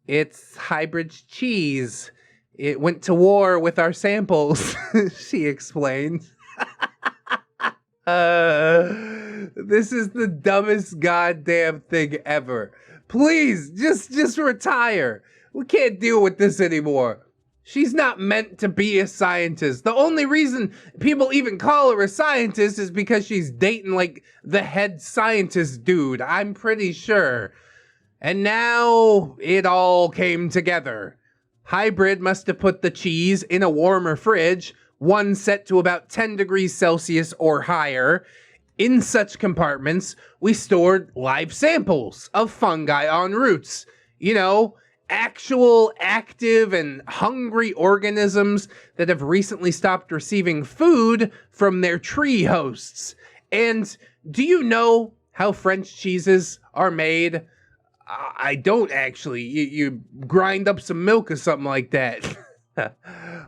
It's Hybrid's cheese. It went to war with our samples, she explained. This is the dumbest goddamn thing ever. Please, just retire. We can't deal with this anymore. She's not meant to be a scientist. The only reason people even call her a scientist is because she's dating, like, the head scientist dude, I'm pretty sure. And now it all came together. Hybrid must have put the cheese in a warmer fridge, one set to about 10 degrees Celsius or higher. In such compartments, we stored live samples of fungi en routes. You know, actual active and hungry organisms that have recently stopped receiving food from their tree hosts. And do you know how French cheeses are made? I don't actually. You grind up some milk or something like that.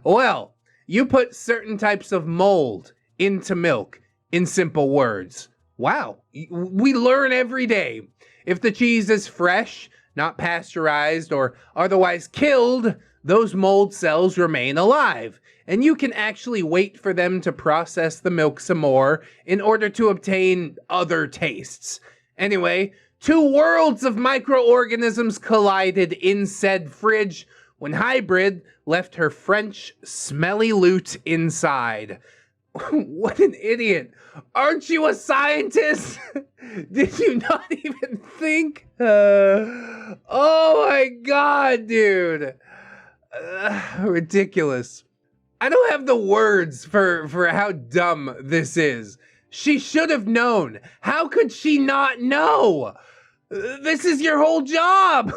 Well, you put certain types of mold into milk, in simple words. Wow, we learn every day. If the cheese is fresh, not pasteurized or otherwise killed, those mold cells remain alive, and you can actually wait for them to process the milk some more in order to obtain other tastes. Anyway, two worlds of microorganisms collided in said fridge when Hybrid left her French smelly loot inside. What an idiot. Aren't you a scientist? Did you not even think? Oh my god, dude. Ridiculous. I don't have the words for how dumb this is. She should have known. How could she not know? This is your whole job.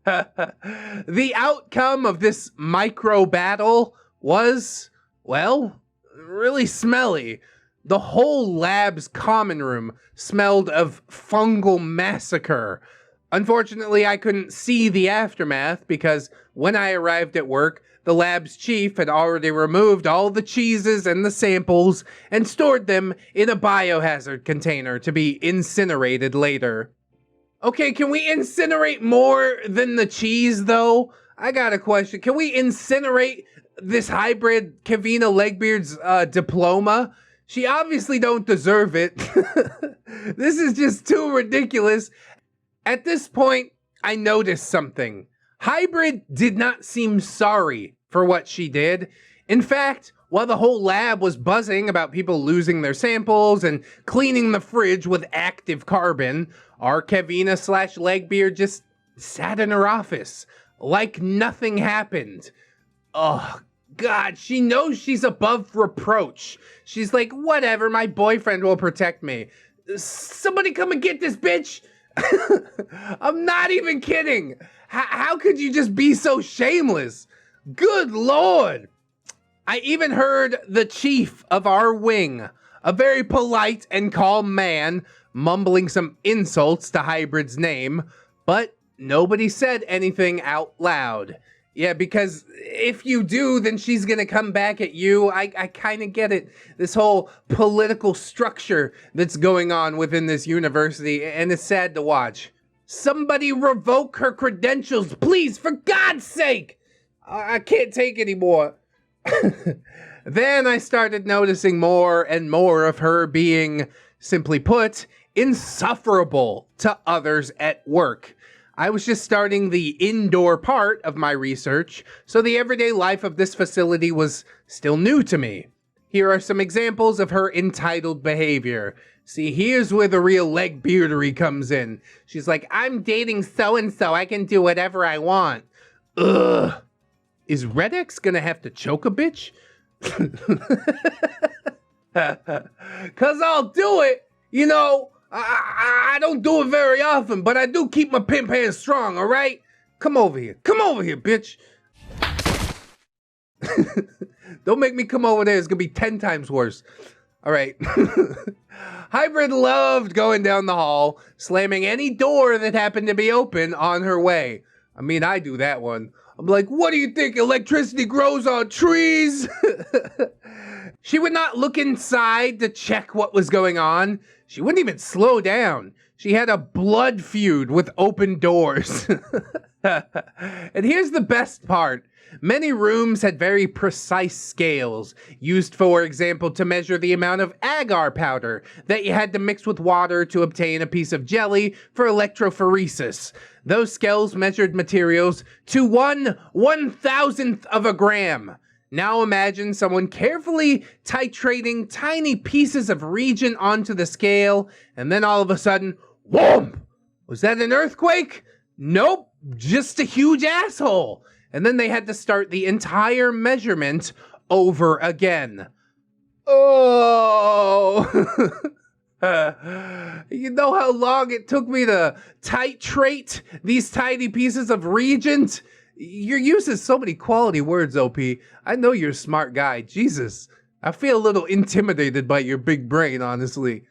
The outcome of this micro battle was, well, really smelly. The whole lab's common room smelled of fungal massacre. Unfortunately, I couldn't see the aftermath because when I arrived at work, the lab's chief had already removed all the cheeses and the samples and stored them in a biohazard container to be incinerated later. Okay, can we incinerate more than the cheese, though? I got a question. Can we incinerate this hybrid Kavina Legbeard's diploma? She obviously don't deserve it. This is just too ridiculous. At this point, I noticed something. Hybrid did not seem sorry for what she did. In fact, while the whole lab was buzzing about people losing their samples and cleaning the fridge with active carbon, our Kavina/Legbeard just sat in her office like nothing happened. Oh, God, she knows she's above reproach. She's like, whatever, my boyfriend will protect me. Somebody come and get this bitch. I'm not even kidding. How could you just be so shameless? Good Lord. I even heard the chief of our wing, a very polite and calm man, mumbling some insults to Hybrid's name, but nobody said anything out loud. Yeah, because if you do, then she's gonna come back at you. I kind of get it. This whole political structure that's going on within this university, and it's sad to watch. Somebody revoke her credentials, please, for God's sake! I can't take anymore. Then I started noticing more and more of her being, simply put, insufferable to others at work. I was just starting the indoor part of my research, so the everyday life of this facility was still new to me. Here are some examples of her entitled behavior. See, here's where the real legbeardery comes in. She's like, I'm dating so-and-so, I can do whatever I want. Ugh. Is ReddX gonna have to choke a bitch? Cause I'll do it, you know. I don't do it very often, but I do keep my pimp hands strong, all right? Come over here. Come over here, bitch. Don't make me come over there. It's going to be 10 times worse. All right. Hybrid loved going down the hall, slamming any door that happened to be open on her way. I mean, I do that one. I'm like, what do you think? Electricity grows on trees? She would not look inside to check what was going on. She wouldn't even slow down. She had a blood feud with open doors. And here's the best part. Many rooms had very precise scales, used, for example, to measure the amount of agar powder that you had to mix with water to obtain a piece of jelly for electrophoresis. Those scales measured materials to 1/1000th of a gram. Now imagine someone carefully titrating tiny pieces of reagent onto the scale, and then all of a sudden, whoomp! Was that an earthquake? Nope, just a huge asshole. And then they had to start the entire measurement over again. Oh! You know how long it took me to titrate these tiny pieces of reagent? You're using so many quality words, OP. I know you're a smart guy. Jesus. I feel a little intimidated by your big brain, honestly.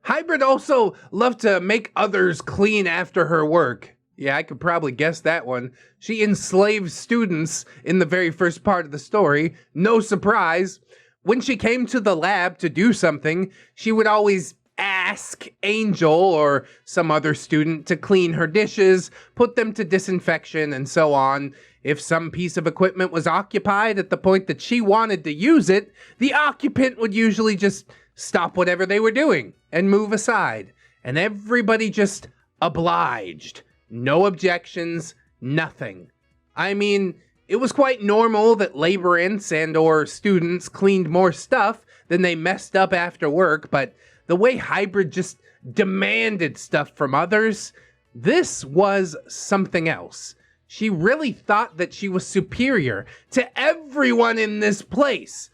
Hybrid also loved to make others clean after her work. Yeah, I could probably guess that one. She enslaved students in the very first part of the story. No surprise. When she came to the lab to do something, she would always ask Angel or some other student to clean her dishes, put them to disinfection, and so on. If some piece of equipment was occupied at the point that she wanted to use it, the occupant would usually just stop whatever they were doing and move aside. And everybody just obliged. No objections, nothing. I mean, it was quite normal that laborants and or students cleaned more stuff than they messed up after work, but the way Hybrid just demanded stuff from others, this was something else. She really thought that she was superior to everyone in this place.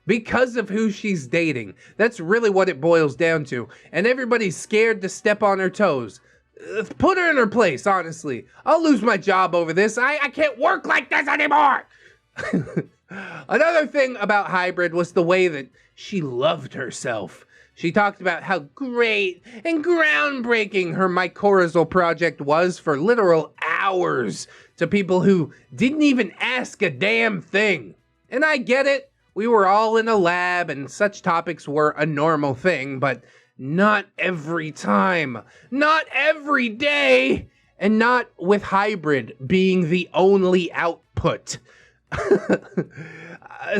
Because of who she's dating. That's really what it boils down to. And everybody's scared to step on her toes. Put her in her place, honestly. I'll lose my job over this. I can't work like this anymore. Another thing about Hybrid was the way that she loved herself. She talked about how great and groundbreaking her mycorrhizal project was for literal hours to people who didn't even ask a damn thing. And I get it, we were all in a lab and such topics were a normal thing, but not every time, not every day, and not with hybrid being the only output.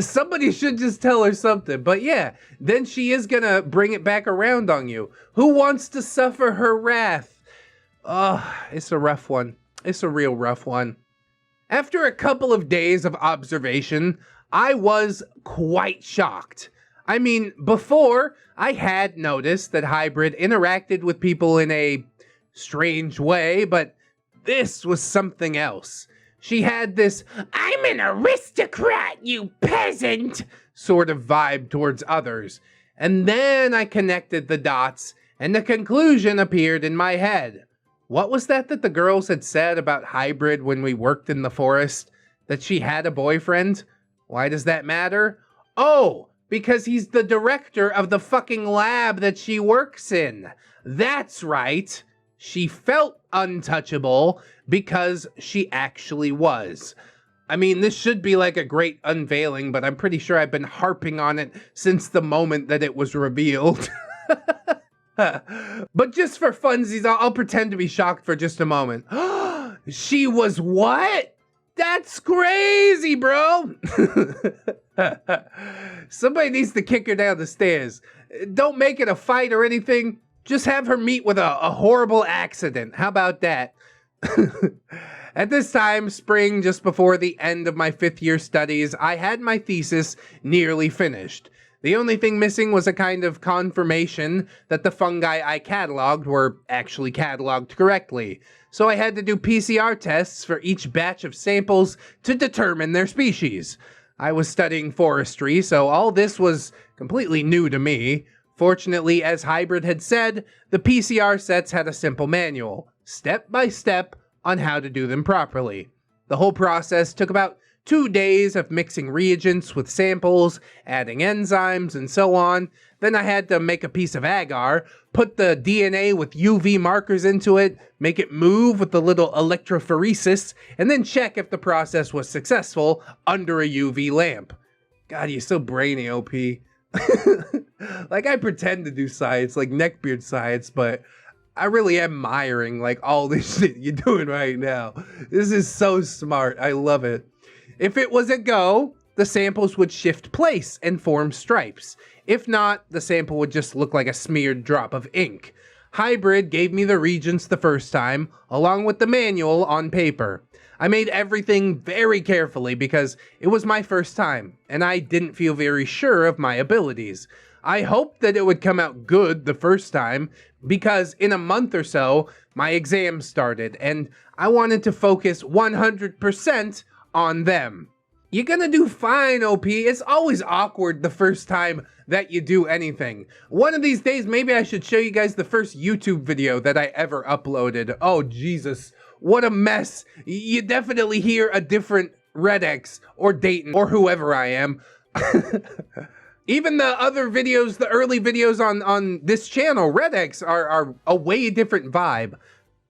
Somebody should just tell her something. But yeah, then she is gonna bring it back around on you. Who wants to suffer her wrath? It's a rough one. It's a real rough one. After a couple of days of observation, I was quite shocked. I mean, before, I had noticed that hybrid interacted with people in a strange way, but this was something else. She had this, "I'm an aristocrat, you peasant," sort of vibe towards others. And then I connected the dots, and the conclusion appeared in my head. What was that the girls had said about hybrid when we worked in the forest? That she had a boyfriend? Why does that matter? Oh, because he's the director of the fucking lab that she works in. That's right. She felt untouchable because she actually was. I mean, this should be like a great unveiling, but I'm pretty sure I've been harping on it since the moment that it was revealed. But just for funsies, I'll pretend to be shocked for just a moment. She was what? That's crazy, bro. Somebody needs to kick her down the stairs. Don't make it a fight or anything. Just have her meet with a horrible accident. How about that? At this time, spring, just before the end of my 5th year studies, I had my thesis nearly finished. The only thing missing was a kind of confirmation that the fungi I cataloged were actually cataloged correctly. So I had to do PCR tests for each batch of samples to determine their species. I was studying forestry, so all this was completely new to me. Fortunately, as Hybrid had said, the PCR sets had a simple manual, step by step, on how to do them properly. The whole process took about 2 days of mixing reagents with samples, adding enzymes, and so on. Then I had to make a piece of agar, put the DNA with UV markers into it, make it move with a little electrophoresis, and then check if the process was successful under a UV lamp. God, you're so brainy, OP. Like, I pretend to do science, like neckbeard science, but I really am admiring, like, all this shit you're doing right now. This is so smart. I love it. If it was a go, the samples would shift place and form stripes. If not, the sample would just look like a smeared drop of ink. Hybrid gave me the reagents the first time, along with the manual on paper. I made everything very carefully because it was my first time, and I didn't feel very sure of my abilities. I hoped that it would come out good the first time, because in a month or so, my exams started, and I wanted to focus 100% on them. You're gonna do fine, OP. It's always awkward the first time that you do anything. One of these days, maybe I should show you guys the first YouTube video that I ever uploaded. Oh, Jesus. What a mess. You definitely hear a different ReddX or Dayton or whoever I am. Even the other videos, the early videos on this channel, ReddX, are a way different vibe.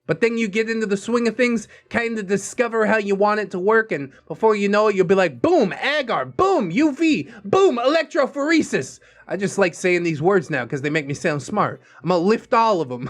But then you get into the swing of things, kind of discover how you want it to work, and before you know it, you'll be like, boom, agar, boom, UV, boom, electrophoresis. I just like saying these words now because they make me sound smart. I'm gonna lift all of them.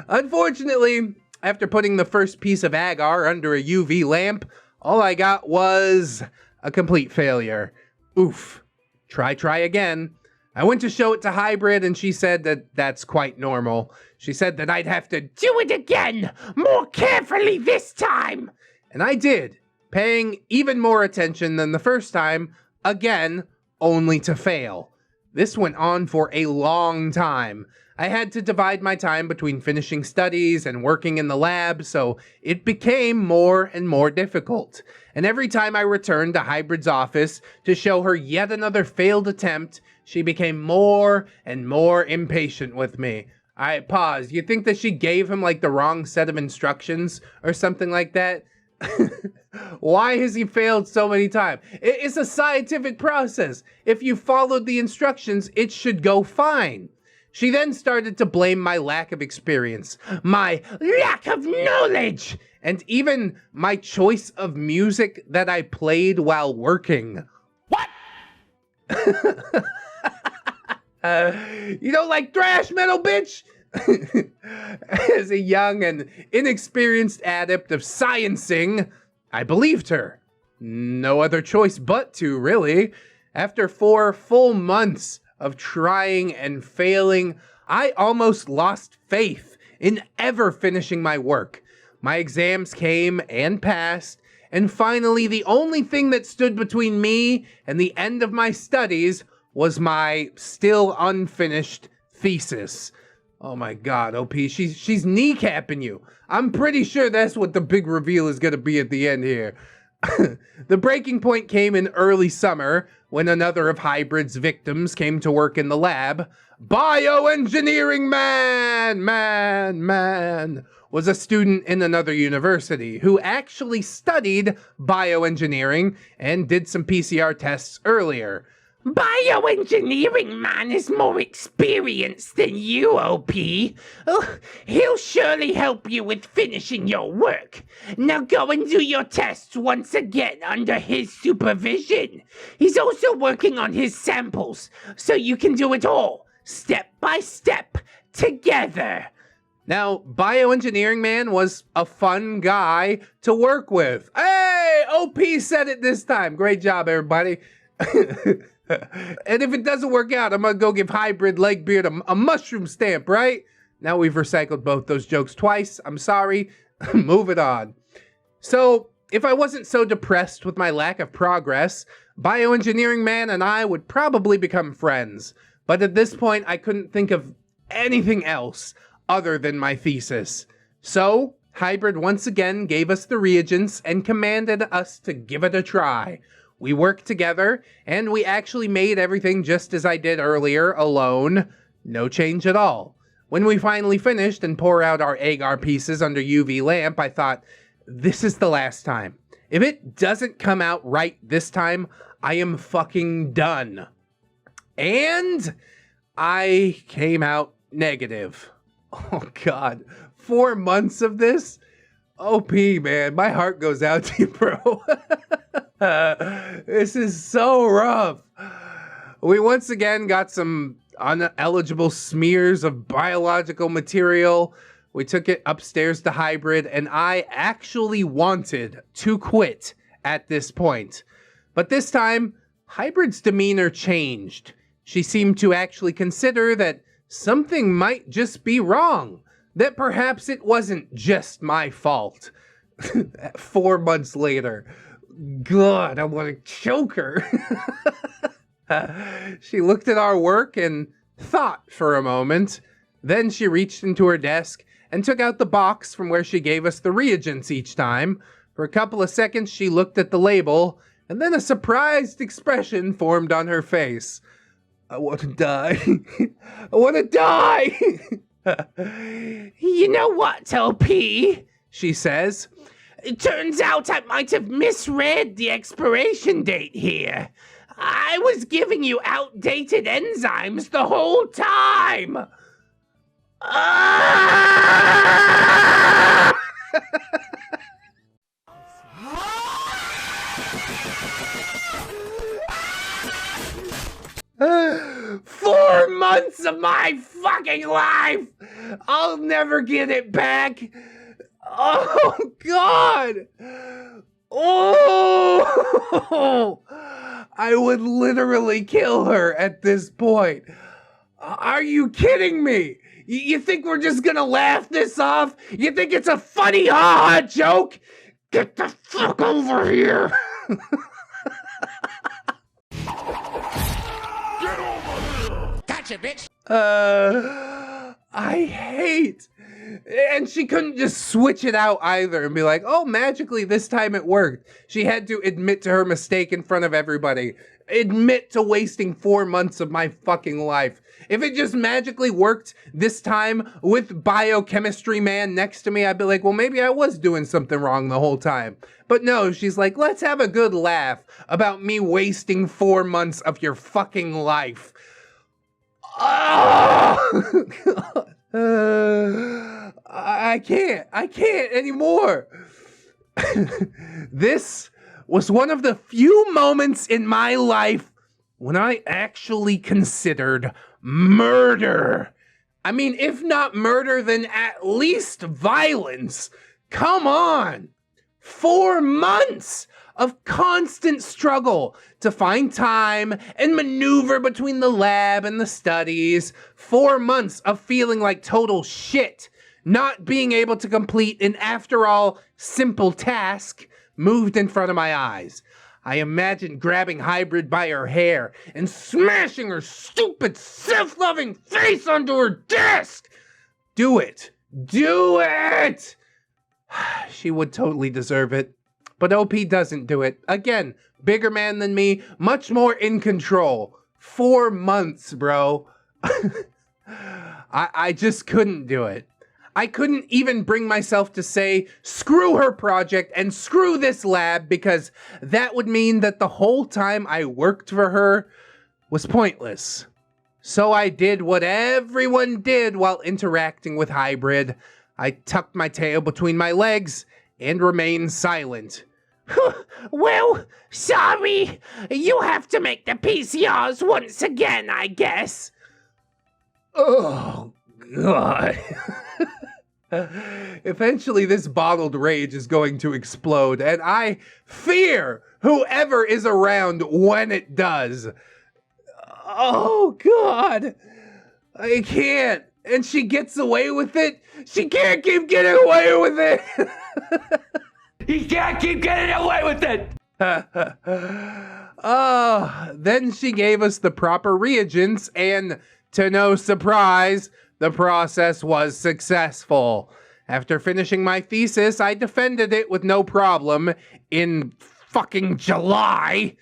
Unfortunately, after putting the first piece of agar under a UV lamp, all I got was a complete failure. Oof. Try again. I went to show it to Hybrid, and she said that that's quite normal. She said that I'd have to do it again, more carefully this time. And I did, paying even more attention than the first time, again, only to fail. This went on for a long time. I had to divide my time between finishing studies and working in the lab, so it became more and more difficult. And every time I returned to Hybrid's office to show her yet another failed attempt, she became more and more impatient with me. Alright, pause. You think that she gave him, like, the wrong set of instructions or something like that? Why has he failed so many times? It's a scientific process. If you followed the instructions, it should go fine. She then started to blame my lack of experience, my lack of knowledge, and even my choice of music that I played while working. What? You don't like thrash metal, bitch? As a young and inexperienced adept of sciencing, I believed her. No other choice but to, really. After 4 full months of trying and failing, I almost lost faith in ever finishing my work. My exams came and passed, and finally the only thing that stood between me and the end of my studies was my still unfinished thesis. Oh my god, OP, she's kneecapping you. I'm pretty sure that's what the big reveal is gonna be at the end here. The breaking point came in early summer when another of Hybrid's victims came to work in the lab. Bioengineering man was a student in another university who actually studied bioengineering and did some PCR tests earlier. Bioengineering man is more experienced than you, OP. Oh, he'll surely help you with finishing your work. Now go and do your tests once again under his supervision. He's also working on his samples, so you can do it all, step by step, together. Now, Bioengineering Man was a fun guy to work with. Hey, OP said it this time. Great job, everybody. And if it doesn't work out, I'm gonna go give Hybrid Legbeard a mushroom stamp, right? Now we've recycled both those jokes twice. I'm sorry. Move it on. So, if I wasn't so depressed with my lack of progress, Bioengineering Man and I would probably become friends. But at this point, I couldn't think of anything else other than my thesis. So, Hybrid once again gave us the reagents and commanded us to give it a try. We worked together, and we actually made everything just as I did earlier, alone. No change at all. When we finally finished and pour out our agar pieces under UV lamp, I thought, this is the last time. If it doesn't come out right this time, I am fucking done. And I came out negative. Oh god, 4 months of this? OP, man, my heart goes out to you, bro. This is so rough. We once again got some uneligible smears of biological material. We took it upstairs to Hybrid, and I actually wanted to quit at this point. But this time, Hybrid's demeanor changed. She seemed to actually consider that something might just be wrong. That perhaps it wasn't just my fault. 4 months later. God, I want to choke her. She looked at our work and thought for a moment. Then she reached into her desk and took out the box from where she gave us the reagents each time. For a couple of seconds, she looked at the label, and then a surprised expression formed on her face. I want to die. I want to die. You know what, OP? She says. It turns out I might have misread the expiration date here. I was giving you outdated enzymes the whole time. Ah! 4 months of my fucking life! I'll never get it back! Oh, God! Oh! I would literally kill her at this point. Are you kidding me? You think we're just gonna laugh this off? You think it's a funny ha-ha joke? Get the fuck over here! Gotcha, bitch! I hate. And she couldn't just switch it out either and be like, oh, magically this time it worked. She had to admit to her mistake in front of everybody. Admit to wasting 4 months of my fucking life. If it just magically worked this time with biochemistry man next to me, I'd be like, well, maybe I was doing something wrong the whole time. But no, she's like, let's have a good laugh about me wasting 4 months of your fucking life. Oh! I can't anymore. This was one of the few moments in my life when I actually considered murder. I mean, if not murder, then at least violence. Come on. 4 months of constant struggle to find time and maneuver between the lab and the studies. 4 months of feeling like total shit, not being able to complete an, after all, simple task moved in front of my eyes. I imagined grabbing Hybrid by her hair and smashing her stupid, self-loving face onto her desk. Do it. Do it! She would totally deserve it. But OP doesn't do it. Again, bigger man than me, much more in control. 4 months, bro. I just couldn't do it. I couldn't even bring myself to say, screw her project and screw this lab, because that would mean that the whole time I worked for her was pointless. So I did what everyone did while interacting with Hybrid. I tucked my tail between my legs and remained silent. Well, sorry. You have to make the PCRs once again, I guess. Oh, God. Eventually, this bottled rage is going to explode, and I fear whoever is around when it does. Oh, God. I can't. And she gets away with it. She can't keep getting away with it. He can't keep getting away with it! Then she gave us the proper reagents, and to no surprise, the process was successful. After finishing my thesis, I defended it with no problem in fucking July.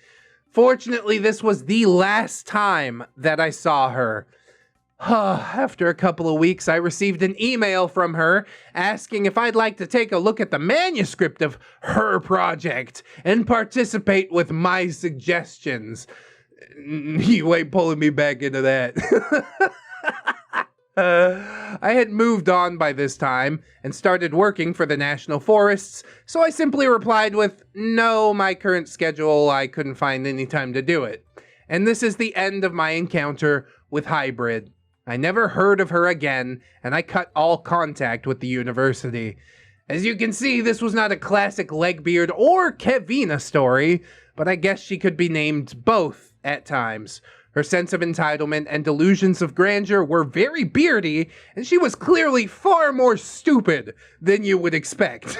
Fortunately, this was the last time that I saw her. After a couple of weeks, I received an email from her asking if I'd like to take a look at the manuscript of her project and participate with my suggestions. You ain't pulling me back into that. I had moved on by this time and started working for the National Forests, so I simply replied with, no, my current schedule, I couldn't find any time to do it. And this is the end of my encounter with Hybrid. I never heard of her again, and I cut all contact with the university. As you can see, this was not a classic Legbeard or Kevina story, but I guess she could be named both at times. Her sense of entitlement and delusions of grandeur were very beardy, and she was clearly far more stupid than you would expect.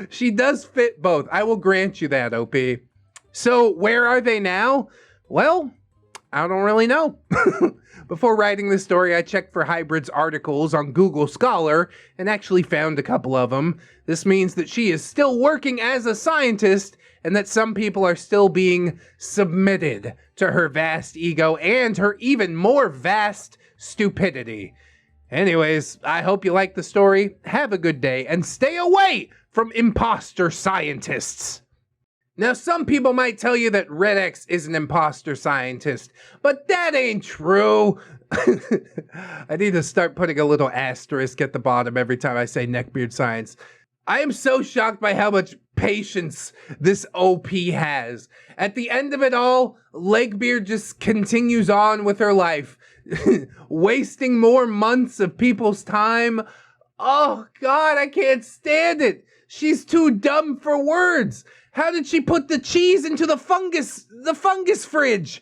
She does fit both. I will grant you that, OP. So, where are they now? Well, I don't really know. Before writing this story, I checked for Hybrid's articles on Google Scholar and actually found a couple of them. This means that she is still working as a scientist and that some people are still being submitted to her vast ego and her even more vast stupidity. Anyways, I hope you like the story. Have a good day and stay away from imposter scientists. Now, some people might tell you that ReddX is an imposter scientist, but that ain't true. I need to start putting a little asterisk at the bottom every time I say neckbeard science. I am so shocked by how much patience this OP has. At the end of it all, Legbeard just continues on with her life, wasting more months of people's time. Oh, God, I can't stand it. She's too dumb for words. How did she put the cheese into the fungus fridge?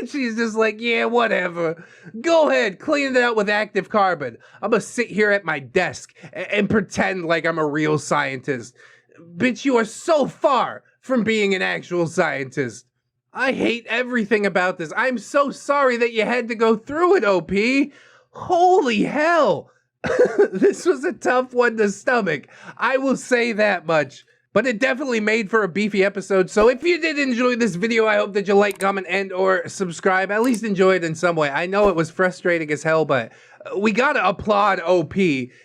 She's just like, yeah, whatever. Go ahead, clean it out with active carbon. I'm gonna sit here at my desk and pretend like I'm a real scientist. Bitch, you are so far from being an actual scientist. I hate everything about this. I'm so sorry that you had to go through it, OP. Holy hell. This was a tough one to stomach. I will say that much. but it definitely made for a beefy episode. So if you did enjoy this video, I hope that you like, comment, and or subscribe. At least enjoy it in some way. I know it was frustrating as hell, but we gotta applaud OP,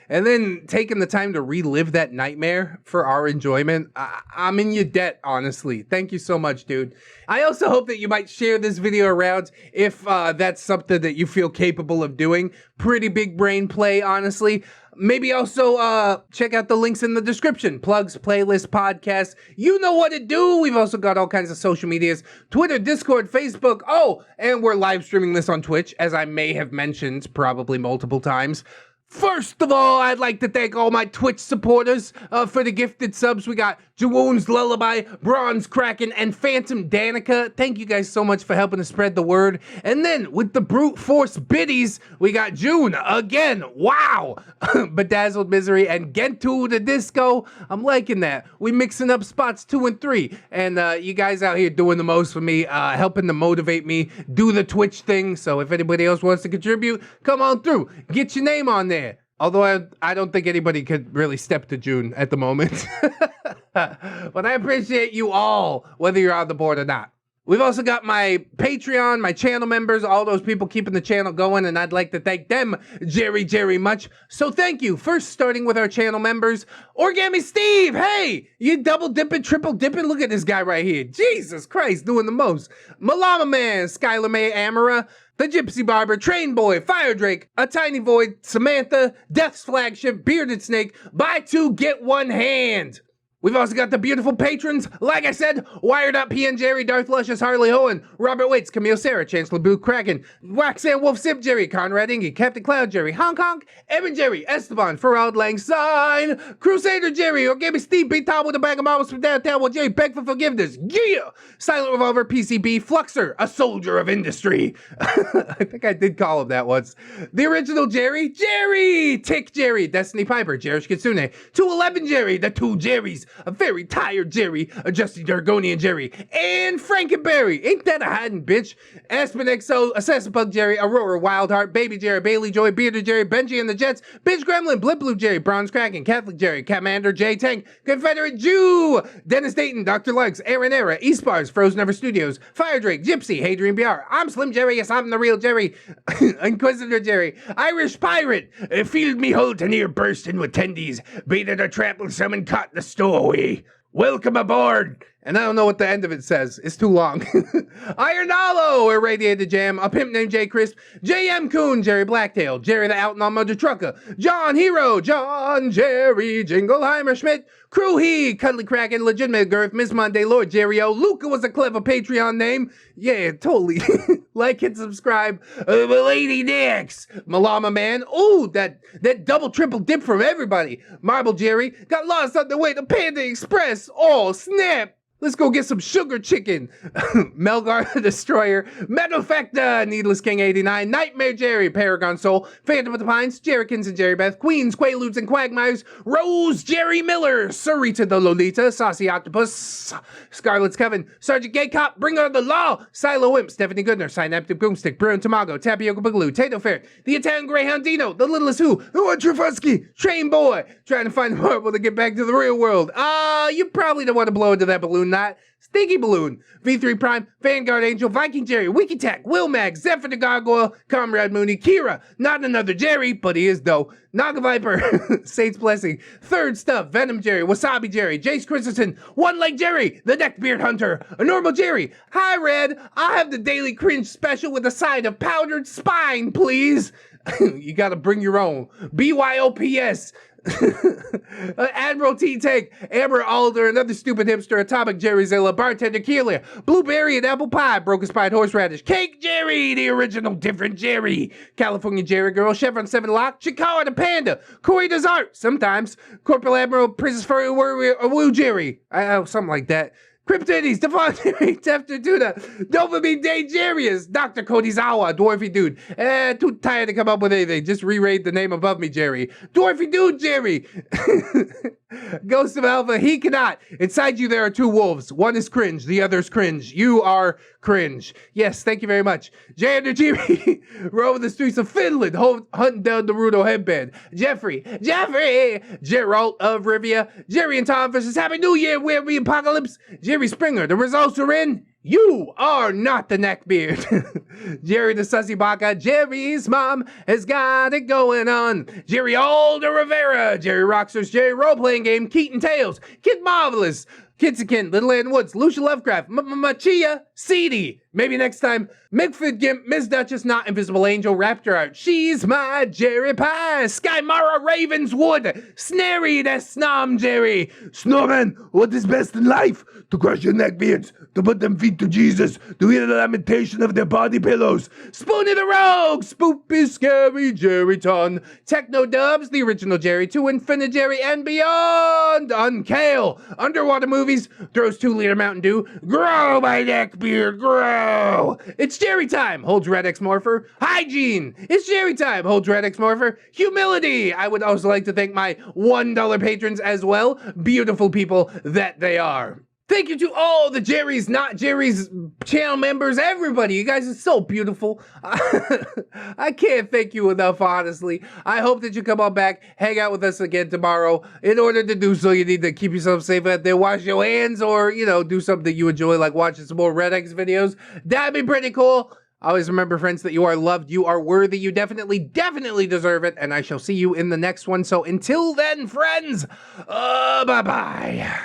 and then taking the time to relive that nightmare for our enjoyment. I'm in your debt, honestly. Thank you so much, dude. I also hope that you might share this video around if that's something that you feel capable of doing. Pretty big brain play, honestly. Maybe also check out the links in the description. Plugs, playlist, podcasts. You know what to do. We've also got all kinds of social medias. Twitter, Discord, Facebook. Oh, and we're live streaming this on Twitch, as I may have mentioned probably multiple times. First of all, I'd like to thank all my Twitch supporters for the gifted subs. We got Jawoon's Lullaby, Bronze Kraken, and Phantom Danica. Thank you guys so much for helping to spread the word. And then with the brute force biddies, we got June again. Wow. Bedazzled Misery and Gentu the Disco. I'm liking that. We mixing up spots 2 and 3. And you guys out here doing the most for me, helping to motivate me, do the Twitch thing. So if anybody else wants to contribute, come on through. Get your name on there. Although I don't think anybody could really step to June at the moment. But I appreciate you all, whether you're on the board or not. We've also got my Patreon, my channel members, all those people keeping the channel going, and I'd like to thank them very much. So thank you. First, starting with our channel members, Origami Steve. Hey, you double dipping, triple dipping. Look at this guy right here. Jesus Christ, doing the most. Malama Man, Skylar May Amara, The Gypsy Barber, Train Boy, Fire Drake, A Tiny Void, Samantha, Death's Flagship, Bearded Snake, Buy 2, Get 1 Hand. We've also got the beautiful patrons, like I said, Wired Up, PN Jerry, Darth Luscious, Harley Hohen, Robert Waits, Camille Sarah, Chancellor Boo Kraken, Waxan Wolf Sip Jerry, Conrad Ingy, Captain Cloud Jerry, Hong Kong, Evan Jerry, Esteban, Farald Lang Sign, Crusader Jerry, Origami Steve, Beat Tom with a bag of marbles from downtown while Jerry beg for forgiveness. Yeah! Silent Revolver, PCB, Fluxer, a soldier of industry. I think I did call him that once. The original Jerry, Tick Jerry, Destiny Piper, Jerish Kitsune, 211 Jerry, the 2 Jerrys, a very tired Jerry, a Justy Dargonian Jerry, and Frankenberry. Ain't that a hiding bitch? Aspen XO, Assassin Jerry, Aurora Wildheart, Baby Jerry, Bailey Joy, Bearded Jerry, Benji and the Jets, Bitch Gremlin, Blip Blue Jerry, Bronze Kraken, Catholic Jerry, Commander J Tank, Confederate Jew, Dennis Dayton, Dr. Legs, Aaron Era, East Bars, Frozen Never Studios, Fire Drake, Gypsy, Hadrian BR, I'm Slim Jerry, yes, I'm the real Jerry, Inquisitor Jerry, Irish Pirate, Field Me Hold to near bursting with tendies, baited or trampled some and caught the stowaway. Welcome aboard! And I don't know what the end of it says. It's too long. Iron Hollow, Irradiated Jam, a pimp named J. Crisp, J.M. Coon, Jerry Blacktail, Jerry the Outlaw Mother Trucker, John Hero, John Jerry, Jingleheimer Schmidt, Crew He, Cuddly Kraken, Legitimate Girth, Miss Monday, Lord Jerry O, Luca was a clever Patreon name. Yeah, totally. Like and subscribe. Lady Nix, Malama Man. Ooh, that double triple dip from everybody. Marble Jerry, got lost on the way to Panda Express. Oh, snap. Let's go get some sugar chicken. Melgar the Destroyer, Metafecta, Needless King 89, Nightmare Jerry, Paragon Soul, Phantom of the Pines, Jerrykins and Jerry Beth, Queens, Quaaludes and Quagmires, Rose, Jerry Miller, Sarita the Lolita, Saucy Octopus, Scarlet's Coven, Sergeant Gay Cop, Bring On the Law, Silo Wimp, Stephanie Goodner, Synaptic Boomstick, Bruin Tamago, Tapioca Boogaloo, Tato Ferret, the Italian Greyhound Dino, The Littlest Who, the One Trufusky, Train Boy, trying to find the marble to get back to the real world. You probably don't want to blow into that balloon. Not Stinky Balloon, V3 Prime, Vanguard Angel, Viking Jerry, Wiki Tech, Will Mag, Zephyr the Gargoyle, Comrade Mooney, Kira, not another Jerry, but he is though, Naga Viper, Saints Blessing, Third Stuff, Venom Jerry, Wasabi Jerry, Jace Christensen, One Leg Jerry, the Neckbeard Hunter, a Normal Jerry, Hi Red, I have the Daily Cringe Special with a side of powdered spine, please. You gotta bring your own. BYOPS. Admiral T-Tank, Amber Alder, another stupid hipster, Atomic Jerry Zilla, Bartender Keelia, Blueberry and Apple Pie, Broken Spine Horseradish, Cake Jerry, the original different Jerry, California Jerry Girl, Chevron 7 Lock, Chicago the Panda, Corey Does Art, sometimes, Corporal Admiral, Princess Furry Warrior, Woo Jerry, something like that. Cryptides, Devon, Tefter Tuna, Dopamine Dangerous, Dr. Kodizawa, Dwarfy Dude. Too tired to come up with anything. Just reread the name above me, Jerry. Dwarfy Dude, Jerry. Ghost of Alpha, he cannot. Inside you there are two wolves. One is cringe, the other is cringe. You are cringe. Yes, thank you very much. Jay and Jiri, roaming the streets of Finland, hunting down the Naruto headband. Jeffrey, Geralt of Rivia, Jerry and Tom versus Happy New Year, where we apocalypse. Jerry Springer, the results are in. You are not the neckbeard. Jerry the Sussy Baka, Jerry's mom has got it going on. Jerry Alder Rivera, Jerry Rockstars, Jerry Role-Playing Game, Keaton Tales, Kid Marvelous, Kitsakin, Little Ann Woods, Lucia Lovecraft, Machia, Seedy. Maybe next time, Migford Gimp, Miss Duchess, Not Invisible Angel, Raptor Art, She's My Jerry Pie, Skymara Ravenswood, Snary the Snom Jerry. Snowman, what is best in life? To crush your neckbeards, to put them feet to Jesus, to hear the lamentation of their body pillows. Spoonie the Rogue, Spoopy Scary Jerry Ton, Techno Dubs, the original Jerry, to Infinite Jerry and beyond. Unkale, Underwater Movies, throws 2-liter Mountain Dew, grow my neckbeard, grow. It's Jerry time, holds ReddX Morpher. Hygiene, it's Jerry time, holds ReddX Morpher. Humility, I would also like to thank my $1 patrons as well, beautiful people that they are. Thank you to all the Jerry's, not Jerry's channel members, everybody. You guys are so beautiful. I can't thank you enough, honestly. I hope that you come on back, hang out with us again tomorrow. In order to do so, you need to keep yourself safe out there, wash your hands, or, you know, do something you enjoy, like watching some more ReddX videos. That'd be pretty cool. Always remember, friends, that you are loved, you are worthy, you definitely deserve it, and I shall see you in the next one. So until then, friends, bye-bye.